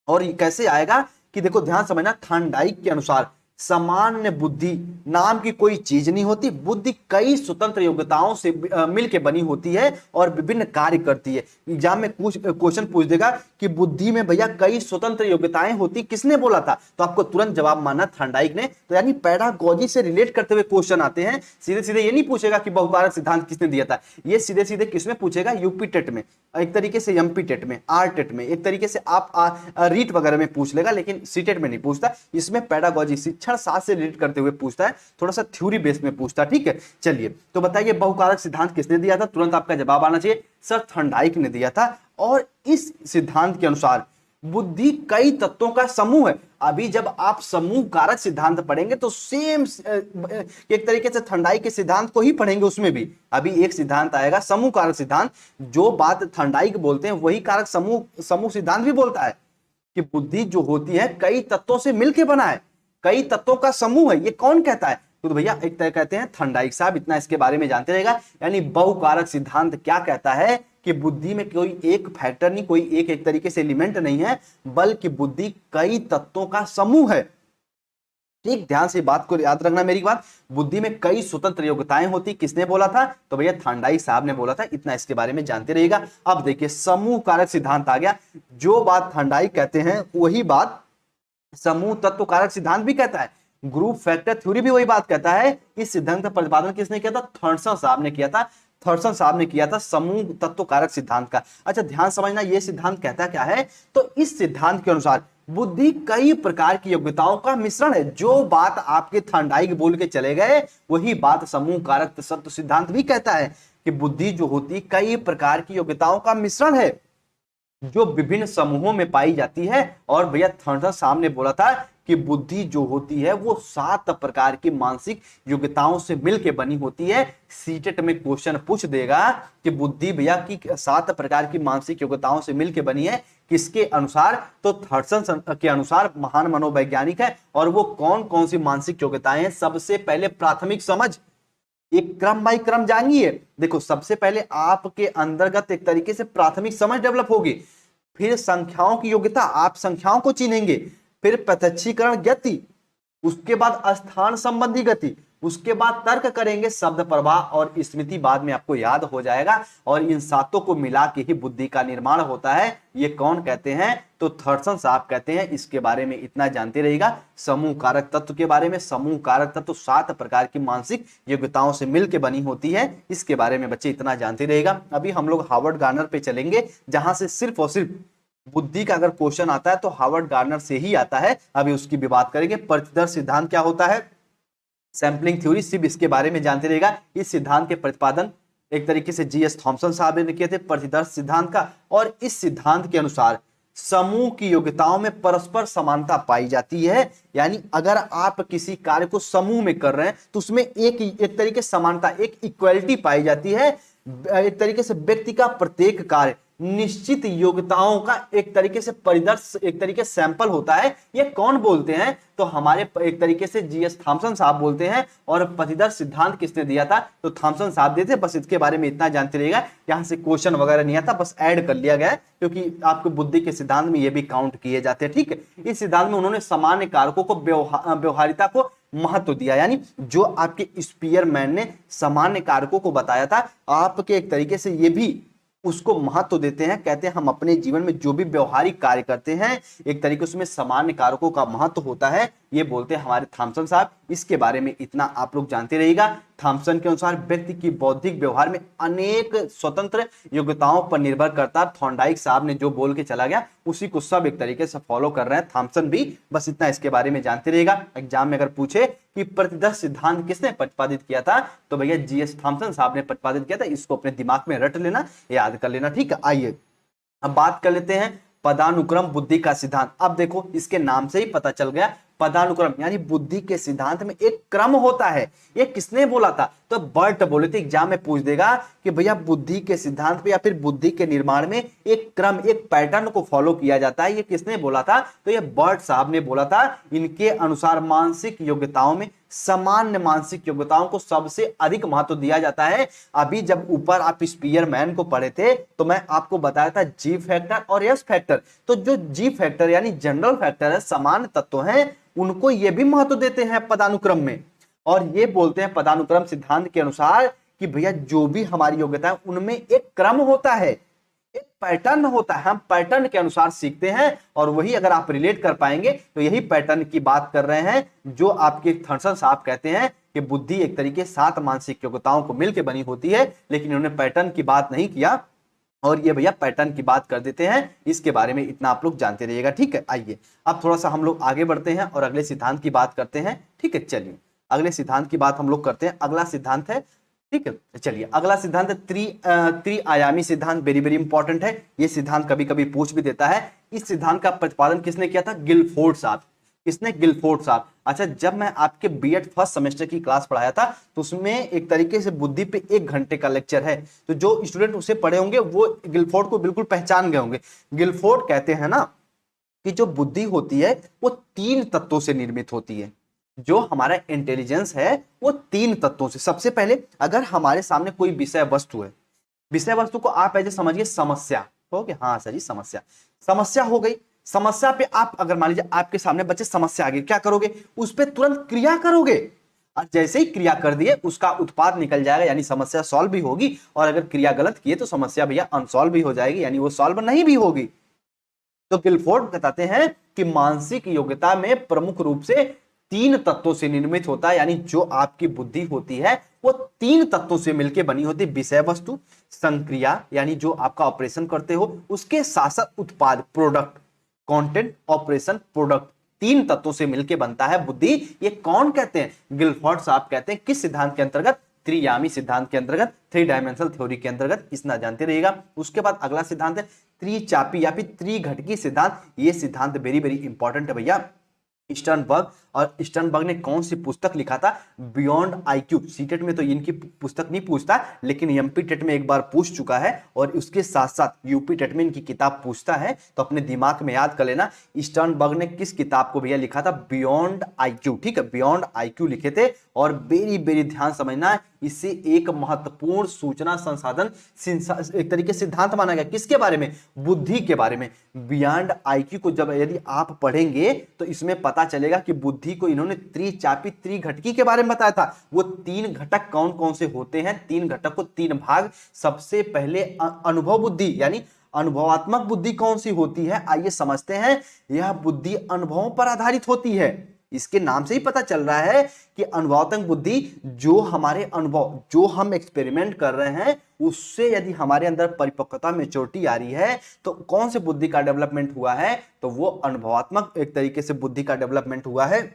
और ये कैसे आएगा कि देखो ध्यान समझना, थॉर्नडाइक के अनुसार सामान्य बुद्धि नाम की कोई चीज नहीं होती। बुद्धि कई स्वतंत्र योग्यताओं से मिलकर बनी होती है और विभिन्न कार्य करती है। एग्जाम में कुछ क्वेश्चन पूछ देगा कि बुद्धि में भैया कई स्वतंत्र योग्यताएं होती, किसने बोला था? तो आपको तुरंत जवाब मानना थॉर्नडाइक ने। तो यानी पेडागोजी से रिलेट करते हुए क्वेश्चन आते हैं। सीधे सीधे ये नहीं पूछेगा कि बहुकारक सिद्धांत किसने दिया था, ये सीधे सीधे किसमें पूछेगा? यूपी टेट में, एक तरीके से एमपी टेट में, आर टेट में, एक तरीके से आप रीट वगैरह में पूछ लेगा, लेकिन सीटेट में नहीं पूछता। इसमें पेडागोजी शिक्षण शास्त्र से रिलेट करते हुए पूछता है, थोड़ा सा थ्योरी बेस में पूछता है। ठीक है, चलिए तो बताइए बहुकारक सिद्धांत किसने दिया था? तुरंत आपका जवाब आना चाहिए सर थॉर्नडाइक ने दिया था। और इस सिद्धांत के अनुसार बुद्धि कई तत्वों का समूह है। अभी जब आप समूह कारक सिद्धांत पढ़ेंगे तो सेम एक तरीके से थॉर्नडाइक के सिद्धांत को ही पढ़ेंगे। उसमें भी अभी एक सिद्धांत आएगा समूह कारक सिद्धांत, जो बात थॉर्नडाइक बोलते हैं वही कारक समूह सिद्धांत भी बोलता है कि बुद्धि जो होती है कई तत्वों से मिलकर बना है, कई तत्वों का समूह है। ये कौन कहता है? तो भैया एक तरह कहते हैं थॉर्नडाइक साहब। इतना इसके बारे में जानते रहेगा। यानी बहुकारक सिद्धांत क्या कहता है कि बुद्धि में कोई एक फैक्टर नहीं, कोई एक तरीके से एलिमेंट नहीं है, बल्कि बुद्धि कई तत्वों का समूह है। ठीक, ध्यान से बात को याद रखना मेरी बात। बुद्धि में कई स्वतंत्र योग्यताएं होती, किसने बोला था? तो भैया थॉर्नडाइक साहब ने बोला था। इतना इसके बारे में जानते रहिएगा। अब देखिए समूह कारक सिद्धांत आ गया। जो बात थॉर्नडाइक कहते हैं वही बात समूह तत्व कारक सिद्धांत भी कहता है। ग्रुप फैक्टर थ्योरी भी वही बात कहता है। इस सिद्धांत का प्रतिपादन किसने किया था? थॉमसन साहब ने किया था। थॉमसन साहब ने किया था समूह तत्व कारक सिद्धांत का। अच्छा ध्यान समझना, यह सिद्धांत कहता क्या है? तो इस सिद्धांत के अनुसार बुद्धि कई प्रकार की योग्यताओं का मिश्रण है। जो बात आपके थॉर्नडाइक बोल के चले गए वही बात समूह कारक तत्व सिद्धांत भी कहता है कि बुद्धि जो होती कई प्रकार की योग्यताओं का मिश्रण है जो विभिन्न समूहों में पाई जाती है। और भैया थॉमसन साहब ने बोला था कि बुद्धि जो होती है वो 7 प्रकार की मानसिक योग्यताओं से मिलकर बनी होती है। सीटेट में क्वेश्चन पूछ देगा कि बुद्धि भैया की 7 प्रकार की मानसिक योग्यताओं से मिलकर बनी है, किसके अनुसार? तो थॉमसन के अनुसार महान मनोवैज्ञानिक है। और वो कौन कौन सी मानसिक योग्यताएं हैं? सबसे पहले प्राथमिक समझ, एक क्रम बाई क्रम जानिए। देखो सबसे पहले आपके अंतर्गत एक तरीके से प्राथमिक समझ डेवलप होगी, फिर संख्याओं की योग्यता, आप संख्याओं को चिन्हेंगे, फिर प्रत्यक्षीकरण गति, उसके बाद स्थान संबंधी गति, उसके बाद तर्क करेंगे, शब्द प्रवाह और स्मृति बाद में आपको याद हो जाएगा। और इन 7 को मिला के ही बुद्धि का निर्माण होता है। ये कौन कहते हैं? तो थॉमसन साहब कहते हैं। इसके बारे में इतना जानते रहिएगा। समूह कारक तत्व के बारे में, समूह कारक तत्व 7 प्रकार की मानसिक योग्यताओं से मिलकर बनी होती है। इसके बारे में बच्चे इतना जानते रहिएगा। अभी हम लोग हार्वर्ड गार्नर पे चलेंगे, जहां से सिर्फ और सिर्फ बुद्धि का अगर क्वेश्चन आता है तो हार्वर्ड गार्नर से ही आता है। अभी उसकी भी बात करेंगे। प्रतिदर्श सिद्धांत क्या होता है? सैंपलिंग थ्योरी, सिर्फ इसके बारे में जानते रहेगा। इस सिद्धांत के प्रतिपादन एक तरीके से जीएस थॉमसन साहब ने किए थे, प्रतिदर्श सिद्धांत का। और इस सिद्धांत के अनुसार समूह की योग्यताओं में परस्पर समानता पाई जाती है। यानी अगर आप किसी कार्य को समूह में कर रहे हैं तो उसमें एक तरीके से समानता, एक इक्वलिटी पाई जाती है। एक तरीके से व्यक्ति का प्रत्येक कार्य निश्चित योग्यताओं का एक तरीके से परिदर्श, एक तरीके से सैंपल होता है। ये कौन बोलते हैं? तो हमारे एक तरीके से जीएस थॉमसन साहब बोलते हैं। और प्रतिदर्श सिद्धांत किसने दिया था? तो थॉमसन साहब दिए थे। बस इसके बारे में इतना जानते रहिएगा। यहां से क्वेश्चन वगैरह नहीं आता, बस ऐड कर लिया गया है, क्योंकि आपके बुद्धि के सिद्धांत में ये भी काउंट किए जाते हैं। ठीक है, इस सिद्धांत में उन्होंने सामान्य कारकों को, व्यवहारिता को महत्व दिया। यानी जो आपके स्पीयरमैन ने सामान्य कारकों को बताया था, आपके एक तरीके से ये भी उसको महत्व देते हैं। कहते हैं हम अपने जीवन में जो भी व्यवहारिक कार्य करते हैं, एक तरीके से उसमें सामान्य कारकों का महत्व होता है। ये बोलते हैं हमारे थॉमसन साहब। इसके बारे में इतना आप लोग जानते रहिएगा। थॉमसन के अनुसार व्यक्ति की बौद्धिक व्यवहार में अनेक स्वतंत्र योग्यताओं पर निर्भर करता है। थॉर्नडाइक साहब ने जो बोल के चला गया उसी को सब एक तरीके से फॉलो कर रहे हैं, थॉमसन भी। बस इतना इसके बारे में जानते रहिएगा। एग्जाम में अगर पूछे कि प्रतिदर्श सिद्धांत किसने प्रतिपादित किया था, तो भैया जीएस थॉमसन साहब ने प्रतिपादित किया था। इसको अपने दिमाग में रट लेना, याद कर लेना, ठीक है। आइए अब बात कर लेते हैं पदानुक्रम बुद्धि का सिद्धांत। अब देखो इसके नाम से ही पता चल गया, पदानुक्रम यानी बुद्धि के सिद्धांत में एक क्रम होता है। ये किसने बोला था? तो बर्ट बोले थे। एग्जाम में पूछ देगा कि भैया बुद्धि के सिद्धांत पे या फिर बुद्धि के निर्माण में एक क्रम, एक पैटर्न को फॉलो किया जाता है। ये किसने बोला था? तो ये बर्ट साहब ने बोला था। इनके अनुसार मानसिक योग्यताओं में सामान्य मानसिक योग्यताओं को सबसे अधिक महत्व दिया जाता है। अभी जब ऊपर आप स्पीयरमैन को पढ़े थे तो मैं आपको बताया था जी फैक्टर और एस फैक्टर। तो जो जी फैक्टर यानी जनरल फैक्टर है, सामान्य तत्व हैं, उनको ये भी महत्व देते हैं पदानुक्रम में। और ये बोलते हैं पदानुक्रम सिद्धांत के अनुसार कि भैया जो भी हमारी योग्यता है उनमें एक क्रम होता है, एक पैटर्न होता है। हम पैटर्न के अनुसार सीखते हैं और वही अगर आप रिलेट कर पाएंगे तो यही पैटर्न की बात कर रहे हैं जो आपके थॉमसन साहब कहते हैं कि बुद्धि एक तरीके 7 मानसिक योग्यताओं को मिलकर बनी होती है। लेकिन उन्होंने पैटर्न की बात नहीं किया और ये भैया पैटर्न की बात कर देते हैं। इसके बारे में इतना आप लोग जानते रहिएगा, ठीक है। आइए अब थोड़ा सा हम लोग आगे बढ़ते हैं और अगले सिद्धांत की बात करते हैं, ठीक है। चलिए अगले सिद्धांत की बात हम लोग करते हैं। अगला सिद्धांत है, ठीक है। चलिए अगला सिद्धांत है त्रिआयामी सिद्धांत। वेरी वेरी इंपॉर्टेंट है ये सिद्धांत, कभी कभी पूछ भी देता है। इस सिद्धांत का प्रतिपादन किसने किया था? गिलफोर्ड साहब। किसने? गिलफोर्ड साहब। अच्छा, जब मैं आपके बीएड फर्स्ट सेमेस्टर की क्लास पढ़ाया था तो उसमें एक तरीके से बुद्धि पे 1 घंटे का लेक्चर है। तो जो स्टूडेंट उसे पढ़े होंगे वो गिलफोर्ड को बिल्कुल पहचान गए होंगे। गिलफोर्ड कहते हैं ना कि जो बुद्धि होती है वो 3 तत्वों से निर्मित होती है। जो हमारा इंटेलिजेंस है वो 3 तत्वों से। सबसे पहले अगर हमारे सामने कोई विषय वस्तु है, विषय वस्तु को आप ऐसे समझिए समस्या। हो गया? हाँ सर जी, समस्या। समस्या हो गई। समस्या पे आप अगर मान लीजिए आपके सामने बच्चे समस्या आ गई, क्या करोगे? उस पर तुरंत क्रिया करोगे और जैसे ही क्रिया कर दिए उसका उत्पाद निकल जाएगा, यानी समस्या सॉल्व भी होगी। और अगर क्रिया गलत किए तो समस्या भैया अनसॉल्व भी हो जाएगी, यानी वो सॉल्व नहीं भी होगी। तो गिलफोर्ड बताते हैं कि मानसिक योग्यता में प्रमुख रूप से 3 तत्वों से निर्मित होता है। यानी जो आपकी बुद्धि होती है वो 3 तत्वों से मिलकर बनी होती है। विषय वस्तु, संक्रिया यानी जो आपका ऑपरेशन करते हो, उसके साथ साथ उत्पाद, प्रोडक्ट, कंटेंट, ऑपरेशन, प्रोडक्ट, 3 तत्वों से मिलकर बनता है बुद्धि। ये कौन कहते हैं? गिलफोर्ड साहब कहते हैं। किस सिद्धांत के अंतर्गत? त्रियामी सिद्धांत के अंतर्गत, 3 डायमेंशनल थ्योरी के अंतर्गत। इतना जानते रहिएगा। उसके बाद अगला सिद्धांत है त्रिचापी या फिर त्रिघटकी सिद्धांत। ये सिद्धांत वेरी वेरी इंपॉर्टेंट है भैया। स्टर्नबर्ग, और स्टर्नबर्ग ने कौन सी पुस्तक लिखा था? Beyond IQ. सीटेट में तो इनकी पुस्तक नहीं पूछता, लेकिन एमपी टेट में एक बार पूछ चुका है और उसके साथ साथ यूपी टेट में इनकी किताब पूछता है, तो अपने दिमाग में याद कर लेना। स्टर्नबर्ग ने किस किताब को भैया लिखा था? बियॉन्ड आईक्यू, ठीक है। बियॉन्ड आईक्यू लिखे थे। और बेरी बेरी ध्यान समझना, इसे एक महत्वपूर्ण सूचना संसाधन एक तरीके से सिद्धांत माना गया। किसके बारे में? बुद्धि के बारे में। बियॉन्ड आईक्यू को जब यदि आप पढ़ेंगे तो इसमें पता चलेगा कि बुद्धि को इन्होंने त्रिचापी त्रिघटकी के बारे में बताया था। वो 3 घटक कौन कौन से होते हैं? 3 घटक को 3 भाग। सबसे पहले अनुभव बुद्धि यानी अनुभवात्मक बुद्धि कौन सी होती है? आइए समझते हैं। यह बुद्धि अनुभवों पर आधारित होती है। इसके नाम से ही पता चल रहा है कि अनुभवात्मक बुद्धि जो हमारे अनुभव, जो हम एक्सपेरिमेंट कर रहे हैं उससे यदि हमारे अंदर परिपक्वता, मैच्योरिटी आ रही है तो कौन से बुद्धि का डेवलपमेंट हुआ है? तो वो अनुभवात्मक एक तरीके से बुद्धि का डेवलपमेंट हुआ है।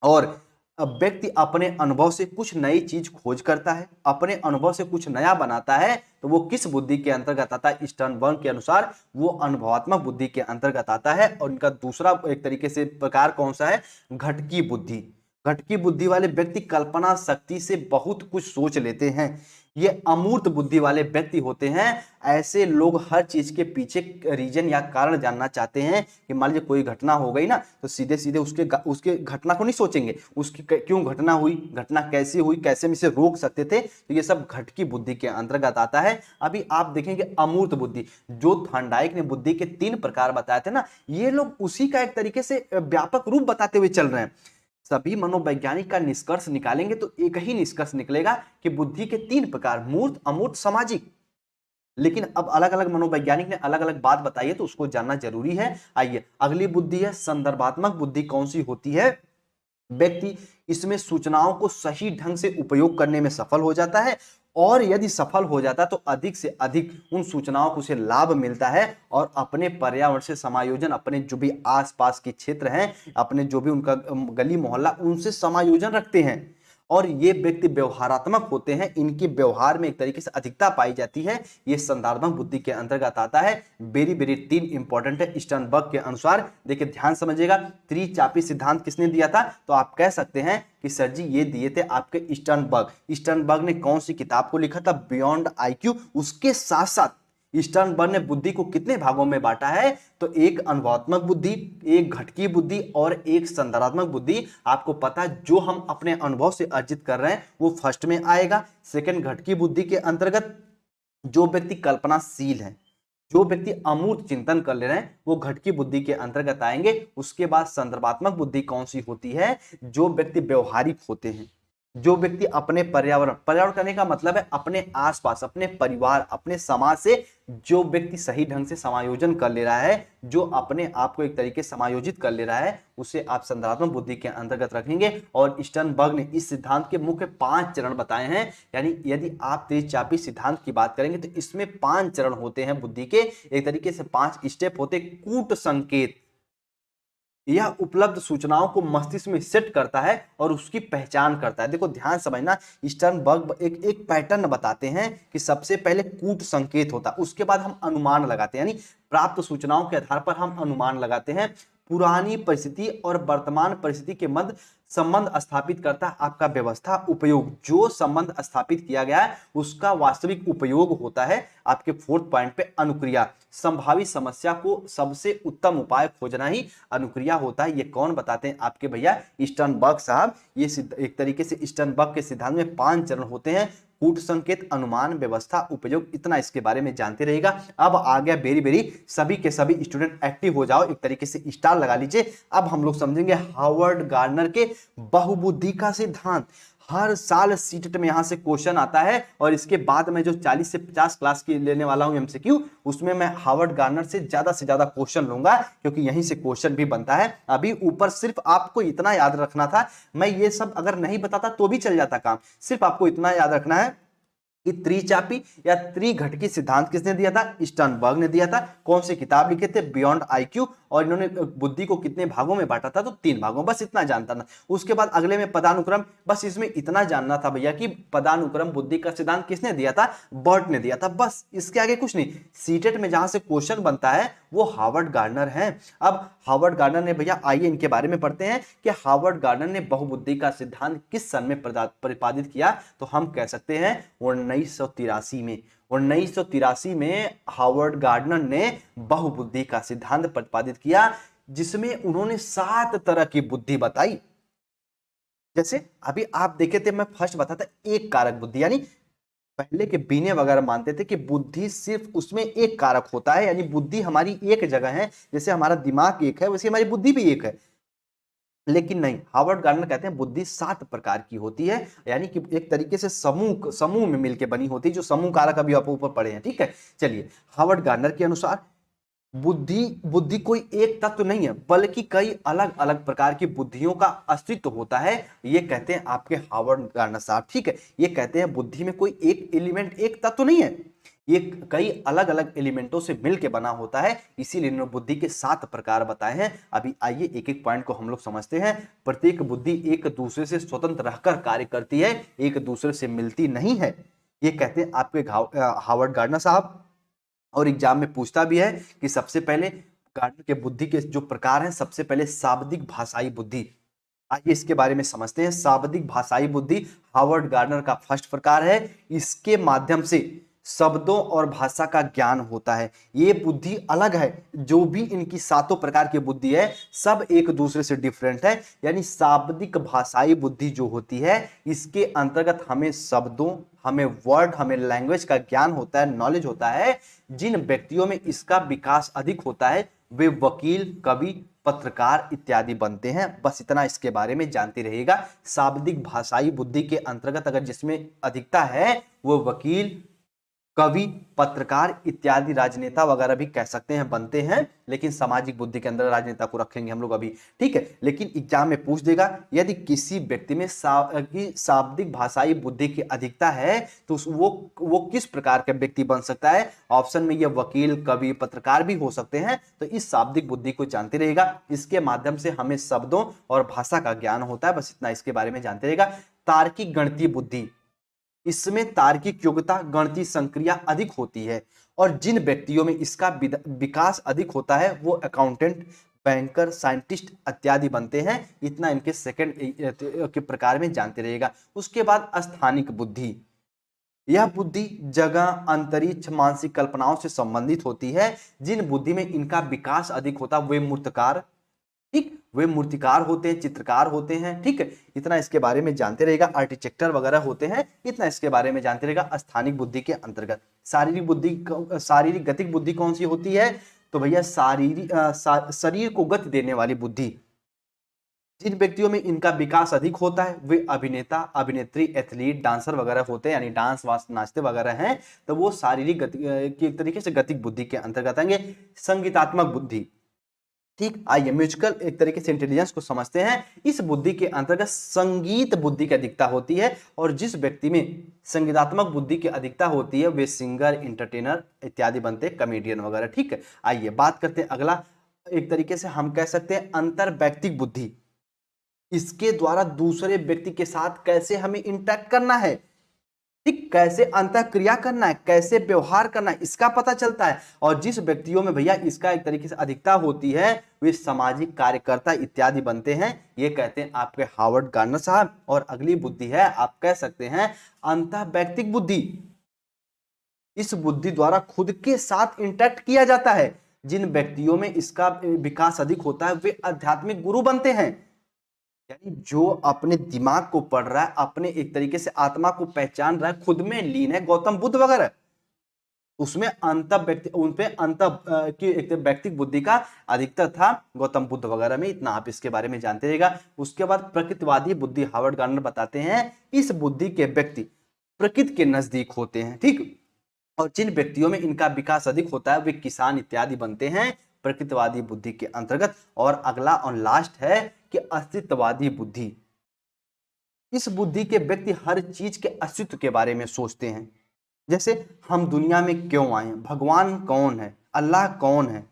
और अब व्यक्ति अपने अनुभव से कुछ नई चीज खोज करता है, अपने अनुभव से कुछ नया बनाता है, तो वो किस बुद्धि के अंतर्गत आता है? स्टर्नबर्ग के अनुसार वो अनुभवात्मक बुद्धि के अंतर्गत आता है। और इनका दूसरा एक तरीके से प्रकार कौन सा है? घटकी बुद्धि। घटकी बुद्धि वाले व्यक्ति कल्पना शक्ति से बहुत कुछ सोच लेते हैं। ये अमूर्त बुद्धि वाले व्यक्ति होते हैं। ऐसे लोग हर चीज के पीछे रीजन या कारण जानना चाहते हैं। कि मान लीजिए कोई घटना हो गई ना, तो सीधे सीधे उसके घटना को नहीं सोचेंगे, उसकी क्यों घटना हुई, घटना कैसी हुई, कैसे हम इसे रोक सकते थे। तो ये सब घटकी बुद्धि के अंतर्गत आता है। अभी आप देखेंगे अमूर्त बुद्धि, जो थॉर्नडाइक ने बुद्धि के 3 प्रकार बताए थे ना, ये लोग उसी का एक तरीके से व्यापक रूप बताते हुए चल रहे हैं। सभी मनोवैज्ञानिक का निष्कर्ष निकालेंगे तो एक ही निष्कर्ष निकलेगा कि बुद्धि के 3 प्रकार, मूर्त, अमूर्त, सामाजिक। लेकिन अब अलग अलग मनोवैज्ञानिक ने अलग अलग बात बताई है तो उसको जानना जरूरी है। आइए अगली बुद्धि है संदर्भात्मक बुद्धि। कौन सी होती है? व्यक्ति इसमें सूचनाओं को सही ढंग से उपयोग करने में सफल हो जाता है, और यदि सफल हो जाता है तो अधिक से अधिक उन सूचनाओं को उसे लाभ मिलता है और अपने पर्यावरण से समायोजन, अपने जो भी आसपास के क्षेत्र हैं, अपने जो भी उनका गली मोहल्ला, उनसे समायोजन रखते हैं। और ये व्यक्ति व्यवहारात्मक होते हैं, इनके व्यवहार में एक तरीके से अधिकता पाई जाती है। ये संदर्भक बुद्धि के अंतर्गत आता है। वेरी वेरी 3 इंपॉर्टेंट है स्टर्नबर्ग के अनुसार। देखिए ध्यान समझिएगा, त्रिचापी सिद्धांत किसने दिया था? तो आप कह सकते हैं कि सर जी ये दिए थे आपके स्टर्नबर्ग। स्टर्नबर्ग ने कौन सी किताब को लिखा था? Beyond IQ. उसके साथ साथ स्टर्नबर्ग ने बुद्धि को कितने भागों में बांटा है? तो एक अनुभवात्मक बुद्धि, एक घटकी बुद्धि और एक संदर्भात्मक बुद्धि। आपको पता है जो हम अपने अनुभव से अर्जित कर रहे हैं वो फर्स्ट में आएगा। सेकंड घटकी बुद्धि के अंतर्गत जो व्यक्ति कल्पनाशील है, जो व्यक्ति अमूर्त चिंतन कर ले रहे हैं, वो घटकी बुद्धि के अंतर्गत आएंगे। उसके बाद संदर्भात्मक बुद्धि कौन सी होती है? जो व्यक्ति व्यवहारिक होते हैं, जो व्यक्ति अपने पर्यावरण, पर्यावरण करने का मतलब है अपने आसपास, अपने परिवार, अपने समाज से जो व्यक्ति सही ढंग से समायोजन कर ले रहा है, जो अपने आप को एक तरीके से समायोजित कर ले रहा है, उसे आप संदर्भात्मक बुद्धि के अंतर्गत रखेंगे। और स्टर्नबर्ग ने इस सिद्धांत के मुख्य 5 चरण बताए हैं। यानी यदि आप त्रिचापी सिद्धांत की बात करेंगे तो इसमें 5 चरण होते हैं बुद्धि के, एक तरीके से 5 स्टेप होते। कूट संकेत, यह उपलब्ध सूचनाओं को मस्तिष्क में सेट करता है और उसकी पहचान करता है। देखो ध्यान समझना, स्टर्नबर्ग एक पैटर्न बताते हैं कि सबसे पहले कूट संकेत होता है, उसके बाद हम अनुमान लगाते हैं, यानी प्राप्त सूचनाओं के आधार पर हम अनुमान लगाते हैं। पुरानी परिस्थिति और वर्तमान परिस्थिति के मध्य संबंध स्थापित करता है आपका व्यवस्था उपयोग। जो संबंध स्थापित किया गया है उसका वास्तविक उपयोग होता है। आपके 4th पॉइंट पे अनुक्रिया, संभावित समस्या को सबसे उत्तम उपाय खोजना ही अनुक्रिया होता है। ये कौन बताते हैं? आपके भैया स्टर्नबर्ग साहब। ये एक तरीके से स्टर्नबर्ग के सिद्धांत में 5 चरण होते हैं। कूट संकेत, अनुमान, व्यवस्था, उपयोग, इतना इसके बारे में जानते रहेगा। अब आ गया बेरी बेरी, सभी के सभी स्टूडेंट एक्टिव हो जाओ, एक तरीके से स्टार लगा लीजिए। अब हम लोग समझेंगे हार्वर्ड गार्डनर के बहुबुद्धि का सिद्धांत। हर साल सीटेट में यहां से क्वेश्चन आता है, और इसके बाद मैं जो 40 से 50 क्लास की लेने वाला हूं एमसीक्यू, उसमें मैं हार्वर्ड गार्डनर से ज्यादा क्वेश्चन लूंगा, क्योंकि यहीं से क्वेश्चन भी बनता है। अभी ऊपर सिर्फ आपको इतना याद रखना था, मैं ये सब अगर नहीं बताता तो भी चल जाता काम। सिर्फ आपको इतना याद रखना है कि त्रिचापी या त्रिघटकी सिद्धांत किसने दिया था? स्टर्नबर्ग ने दिया था। कौन सी किताब लिखे थे? Beyond IQ. और इन्होंने बुद्धि को कितने भागों में बांटा था? तो 3 भागों। बस इतना जानता था। उसके बाद अगले में पदानुक्रम, बस इसमें इतना जानना था भैया कि पदानुक्रम बुद्धि का सिद्धांत किसने दिया था? बर्ट ने दिया था। बस इसके आगे कुछ नहीं। सीटेट में जहां से क्वेश्चन बनता है वो हार्वर्ड गार्डनर है। अब हार्वर्ड गार्डनर ने, भैया आइए इनके बारे में पढ़ते हैं कि हार्वर्ड गार्डनर ने बहुबुद्धि का सिद्धांत किस सन में प्रतिपादित किया। तो हम कह सकते हैं 1983 में। 1983 में हार्वर्ड गार्डनर ने बहुबुद्धि का सिद्धांत प्रतिपादित किया, जिसमें उन्होंने 7 तरह की बुद्धि बताई। जैसे अभी आप देखे थे, मैं फर्स्ट बताता एक कारक बुद्धि, यानी पहले के बीने वगैरह मानते थे कि बुद्धि सिर्फ उसमें एक कारक होता है, यानी बुद्धि हमारी एक जगह है। जैसे हमारा दिमाग एक है वैसे हमारी बुद्धि भी एक है। लेकिन नहीं, हार्वर्ड गार्डनर कहते हैं बुद्धि 7 प्रकार की होती है, यानी कि एक तरीके से समूह समूह में मिलकर बनी होती है, जो समूह कारक अभी आप ऊपर पढ़े हैं। ठीक है, चलिए हार्वर्ड गार्डनर के अनुसार बुद्धि बुद्धि कोई एक तत्व नहीं है, बल्कि कई अलग अलग प्रकार की बुद्धियों का अस्तित्व होता है। ये कहते हैं आपके हार्वर्ड गार्डनर साहब। ठीक है, ये कहते हैं बुद्धि में कोई एक एलिमेंट, एक तत्व नहीं है, ये कई अलग अलग एलिमेंटों से मिलकर बना होता है। इसीलिए इन्होंने बुद्धि के 7 प्रकार बताए हैं। अभी आइए एक एक पॉइंट को हम लोग समझते हैं। प्रत्येक बुद्धि एक दूसरे से स्वतंत्र रहकर कार्य करती है, एक दूसरे से मिलती नहीं है। ये कहते हैं आपके हार्वर्ड गार्डनर साहब। और एग्जाम में पूछता भी है कि सबसे पहले गार्डनर के बुद्धि के जो प्रकार हैं, सबसे पहले शाब्दिक भाषाई बुद्धि। आइए इसके बारे में समझते हैं। शाब्दिक भाषाई बुद्धि हार्वर्ड गार्डनर का फर्स्ट प्रकार है। इसके माध्यम से शब्दों और भाषा का ज्ञान होता है। ये बुद्धि अलग है। जो भी इनकी 7 प्रकार की बुद्धि है, सब एक दूसरे से डिफरेंट है। यानी शाब्दिक भाषाई बुद्धि जो होती है, इसके अंतर्गत हमें शब्दों, हमें वर्ड, हमें लैंग्वेज का ज्ञान होता है, नॉलेज होता है। जिन व्यक्तियों में इसका विकास अधिक होता है वे वकील, कवि, पत्रकार इत्यादि बनते हैं। बस इतना इसके बारे में जानते रहिएगा। शाब्दिक भाषाई बुद्धि के अंतर्गत अगर जिसमें अधिकता है वो वकील, कवि, पत्रकार इत्यादि राजनेता वगैरह भी कह सकते हैं, बनते हैं, लेकिन सामाजिक बुद्धि के अंदर राजनेता को रखेंगे हम लोग अभी, ठीक है। लेकिन एग्जाम में पूछ देगा यदि किसी व्यक्ति में शाब्दिक भाषाई बुद्धि की अधिकता है तो वो किस प्रकार का व्यक्ति बन सकता है। ऑप्शन में ये वकील, कवि, पत्रकार भी हो सकते हैं। तो इस शाब्दिक बुद्धि को जानते रहेगा, इसके माध्यम से हमें शब्दों और भाषा का ज्ञान होता है, बस इतना इसके बारे में जानते रहेगा। तार्किक गणितीय बुद्धि, इसमें तार्किक योग्यता, गणितीय संक्रिया अधिक होती है, और जिन व्यक्तियों में इसका विकास अधिक होता है वो अकाउंटेंट, बैंकर, साइंटिस्ट इत्यादि बनते हैं। इतना इनके सेकंड के प्रकार में जानते रहेगा। उसके बाद स्थानिक बुद्धि, यह बुद्धि जगह, अंतरिक्ष, मानसिक कल्पनाओं से संबंधित होती है। जिन बुद्धि में इनका विकास अधिक होता है वे मूर्तिकार, ठीक, वे मूर्तिकार होते हैं, चित्रकार होते हैं, ठीक है। इतना इसके बारे में जानते रहेगा। आर्किटेक्टर वगैरह होते हैं, इतना इसके बारे में जानते रहेगा। स्थानिक बुद्धि के अंतर्गत शारीरिक बुद्धि, शारीरिक गतिक बुद्धि कौन सी होती है, तो भैया शरीर को गति देने वाली बुद्धि। जिन व्यक्तियों में इनका विकास अधिक होता है वे अभिनेता, अभिनेत्री, एथलीट, डांसर वगैरह होते हैं, यानी डांस वास नाचते वगैरह हैं, तो वो शारीरिक गति की एक तरीके से गतिक बुद्धि के अंतर्गत आएंगे। संगीतात्मक बुद्धि, ठीक, आइए म्यूजिकल एक तरीके से इंटेलिजेंस को समझते हैं। इस बुद्धि के अंतर्गत संगीत बुद्धि की अधिकता होती है, और जिस व्यक्ति में संगीतात्मक बुद्धि की अधिकता होती है वे सिंगर, इंटरटेनर इत्यादि बनते हैं, कॉमेडियन वगैरह, ठीक है। आइए बात करते हैं अगला, एक तरीके से हम कह सकते हैं अंतर व्यक्तिक बुद्धि। इसके द्वारा दूसरे व्यक्ति के साथ कैसे हमें इंटरेक्ट करना है, ठीक, कैसे अंतःक्रिया करना है, कैसे व्यवहार करना है, इसका पता चलता है। और जिस व्यक्तियों में भैया इसका एक तरीके से अधिकता होती है वे सामाजिक कार्यकर्ता इत्यादि बनते हैं। ये कहते हैं आपके हार्वर्ड गार्नर साहब। और अगली बुद्धि है, आप कह सकते हैं अंतः व्यक्तिक बुद्धि। इस बुद्धि द्वारा खुद के साथ इंटरेक्ट किया जाता है। जिन व्यक्तियों में इसका विकास अधिक होता है वे आध्यात्मिक गुरु बनते हैं, यानी जो अपने दिमाग को पढ़ रहा है, अपने एक तरीके से आत्मा को पहचान रहा है, खुद में लीन है, गौतम बुद्ध वगैरह, उसमें अंत व्यक्ति उनपे अंत की एक व्यक्तिक बुद्धि का अधिकतर था गौतम बुद्ध वगैरह में। इतना आप इसके बारे में जानते रहेगा। उसके बाद प्रकृतिवादी बुद्धि, हार्वर्ड गार्नर बताते हैं इस बुद्धि के व्यक्ति प्रकृति के नजदीक होते हैं, ठीक, और जिन व्यक्तियों में इनका विकास अधिक होता है वे किसान इत्यादि बनते हैं प्रकृतिवादी बुद्धि के अंतर्गत। और अगला और लास्ट है कि अस्तित्ववादी बुद्धि। इस बुद्धि के व्यक्ति हर चीज के अस्तित्व के बारे में सोचते हैं, जैसे हम दुनिया में क्यों आए, भगवान कौन है, अल्लाह कौन है।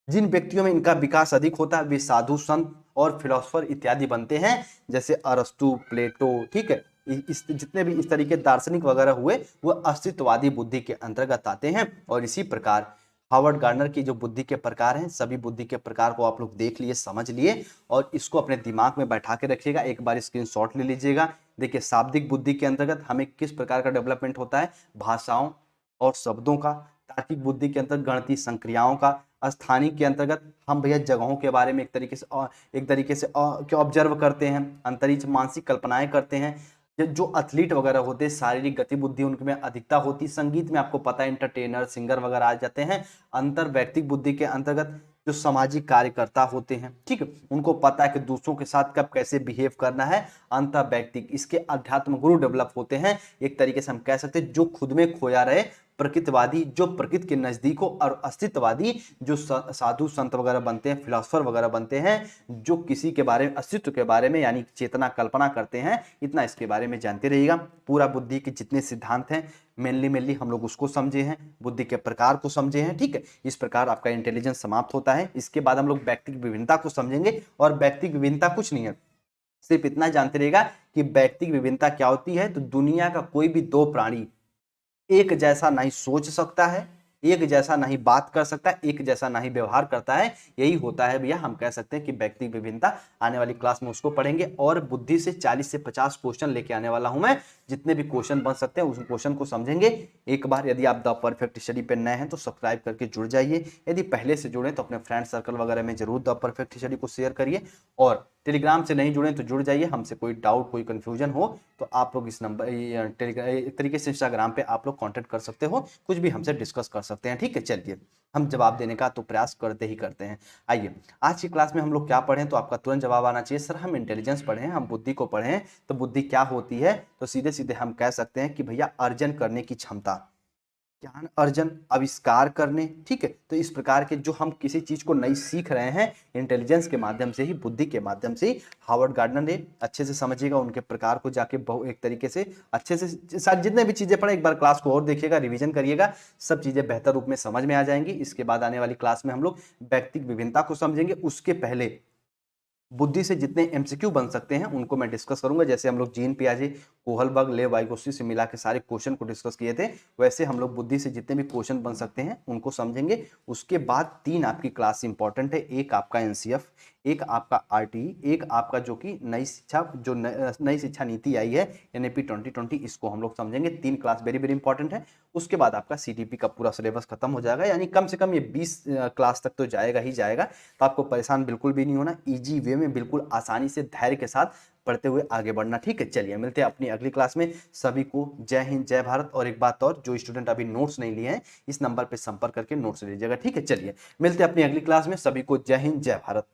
जिन व्यक्तियों में इनका विकास अधिक होता है वे साधु, संत और फिलोसफर इत्यादि बनते हैं, जैसे अरस्तु, प्लेटो, ठीक है। इस जितने भी इस तरीके दार्शनिक वगैरह हुए वो अस्तित्ववादी बुद्धि के अंतर्गत आते हैं। और इसी प्रकार हार्वर्ड गार्नर की जो बुद्धि के प्रकार हैं, सभी बुद्धि के प्रकार को आप लोग देख लिए, समझ लिए, और इसको अपने दिमाग में बैठा के रखिएगा। एक बार स्क्रीनशॉट ले लीजिएगा। देखिए शाब्दिक बुद्धि के अंतर्गत हमें किस प्रकार का डेवलपमेंट होता है, भाषाओं और शब्दों का। तार्किक बुद्धि के अंतर्गत गणितीय संक्रियाओं का। स्थानिक के अंतर्गत हम भैया जगहों के बारे में एक तरीके से ऑब्जर्व करते हैं। अंतरिक्ष, मानसिक कल्पनाएं करते हैं। जो एथलीट वगैरह होते हैं शारीरिक गतिबुद्धि उनमें अधिकता होती। संगीत में आपको पता है इंटरटेनर, सिंगर वगैरह आ जाते हैं। अंतर व्यक्तिक बुद्धि के अंतर्गत जो सामाजिक कार्यकर्ता होते हैं, ठीक है, उनको पता है कि दूसरों के साथ कब कैसे बिहेव करना है। अंतर व्यक्तिक, इसके अध्यात्म गुरु डेवलप होते हैं। एक तरीके से हम कह सकते हैं जो खुद में खोया रहे, प्रकृतिवादी जो प्रकृति के नजदीक हो, और अस्तित्ववादी जो साधु संत वगैरह बनते हैं, फिलोसफर वगैरह बनते हैं, जो किसी के बारे में, अस्तित्व के बारे में यानी चेतना कल्पना करते हैं। इतना इसके बारे में जानते रहिएगा। पूरा बुद्धि के जितने सिद्धांत हैं मेनली हम लोग उसको समझे हैं, बुद्धि के प्रकार को समझे हैं, ठीक है। इस प्रकार आपका इंटेलिजेंस समाप्त होता है। इसके बाद हम लोग व्यक्तिक विभिन्नता को समझेंगे। और व्यक्तिक विभिन्नता कुछ नहीं है, सिर्फ इतना जानते रहेगा कि व्यक्तिक विभिन्नता क्या होती है। तो दुनिया का कोई भी दो प्राणी एक जैसा नहीं सोच सकता है, एक जैसा नहीं बात कर सकता है, एक जैसा नहीं व्यवहार करता है। यही होता है भैया, हम कह सकते हैं कि व्यक्तिक विभिन्नता। आने वाली क्लास में उसको पढ़ेंगे। और बुद्धि से 40 से 50 क्वेश्चन लेके आने वाला हूं मैं। जितने भी क्वेश्चन बन सकते हैं उस क्वेश्चन को समझेंगे। एक बार यदि आप द परफेक्ट स्टडी पे नए हैं तो सब्सक्राइब करके जुड़ जाइए। यदि पहले से जुड़े तो अपने फ्रेंड सर्कल वगैरह में जरूर द परफेक्ट स्टडी को शेयर करिए। और टेलीग्राम से नहीं जुड़े तो जुड़ जाइए। हमसे कोई डाउट, कोई कंफ्यूजन हो तो आप लोग इस नंबर, एक तरीके से इंस्टाग्राम पे आप लोग कांटेक्ट कर सकते हो, कुछ भी हमसे डिस्कस कर सकते हैं, ठीक है। चलिए, हम जवाब देने का तो प्रयास करते ही करते हैं। आइए, आज की क्लास में हम लोग क्या पढ़ें, तो आपका तुरंत जवाब आना चाहिए, सर हम इंटेलिजेंस पढ़ें, हम बुद्धि को पढ़ें। तो बुद्धि क्या होती है, तो सीधे सीधे हम कह सकते हैं कि भैया अर्जन करने की क्षमता। ज्ञान अर्जन, आविष्कार करने, ठीक है। तो इस प्रकार के जो हम किसी चीज को नई सीख रहे हैं इंटेलिजेंस के माध्यम से ही, बुद्धि के माध्यम से ही। हार्वर्ड गार्डनर ने अच्छे से समझिएगा उनके प्रकार को जाके एक तरीके से अच्छे से सारी जितने भी चीजें पढ़े एक बार क्लास को और देखिएगा, रिवीजन करिएगा, सब चीजें बेहतर रूप में समझ में आ जाएंगी। इसके बाद आने वाली क्लास में हम लोग व्यक्तिगत विभिन्नता को समझेंगे। उसके पहले बुद्धि से जितने एमसीक्यू बन सकते हैं उनको मैं डिस्कस करूंगा। जैसे हम लोग जीन पियाजे, कोहलबर्ग, लेव वाइगोत्स्की से मिला के सारे क्वेश्चन को डिस्कस किए थे, वैसे हम लोग बुद्धि से जितने भी क्वेश्चन बन सकते हैं उनको समझेंगे। उसके बाद 3 आपकी क्लास इंपॉर्टेंट है, एक आपका एनसीएफ, एक आपका आरटीई, एक आपका जो कि नई शिक्षा जो नई शिक्षा नीति आई है एनईपी 2020, इसको हम लोग समझेंगे। 3 क्लास वेरी वेरी इंपॉर्टेंट है। उसके बाद आपका सीटीपी का पूरा सिलेबस खत्म हो जाएगा, यानी कम से कम ये 20 क्लास तक तो जाएगा ही जाएगा। तो आपको परेशान बिल्कुल भी नहीं होना, इजी वे में बिल्कुल आसानी से धैर्य के साथ पढ़ते हुए आगे बढ़ना, ठीक है। चलिए मिलते हैं अपनी अगली क्लास में। सभी को जय हिंद, जय भारत। और एक बात और, जो स्टूडेंट अभी नोट्स नहीं लिए हैं इस नंबर पर संपर्क करके नोट्स लीजिएगा, ठीक है। चलिए मिलते हैं अपनी अगली क्लास में। सभी को जय हिंद, जय भारत।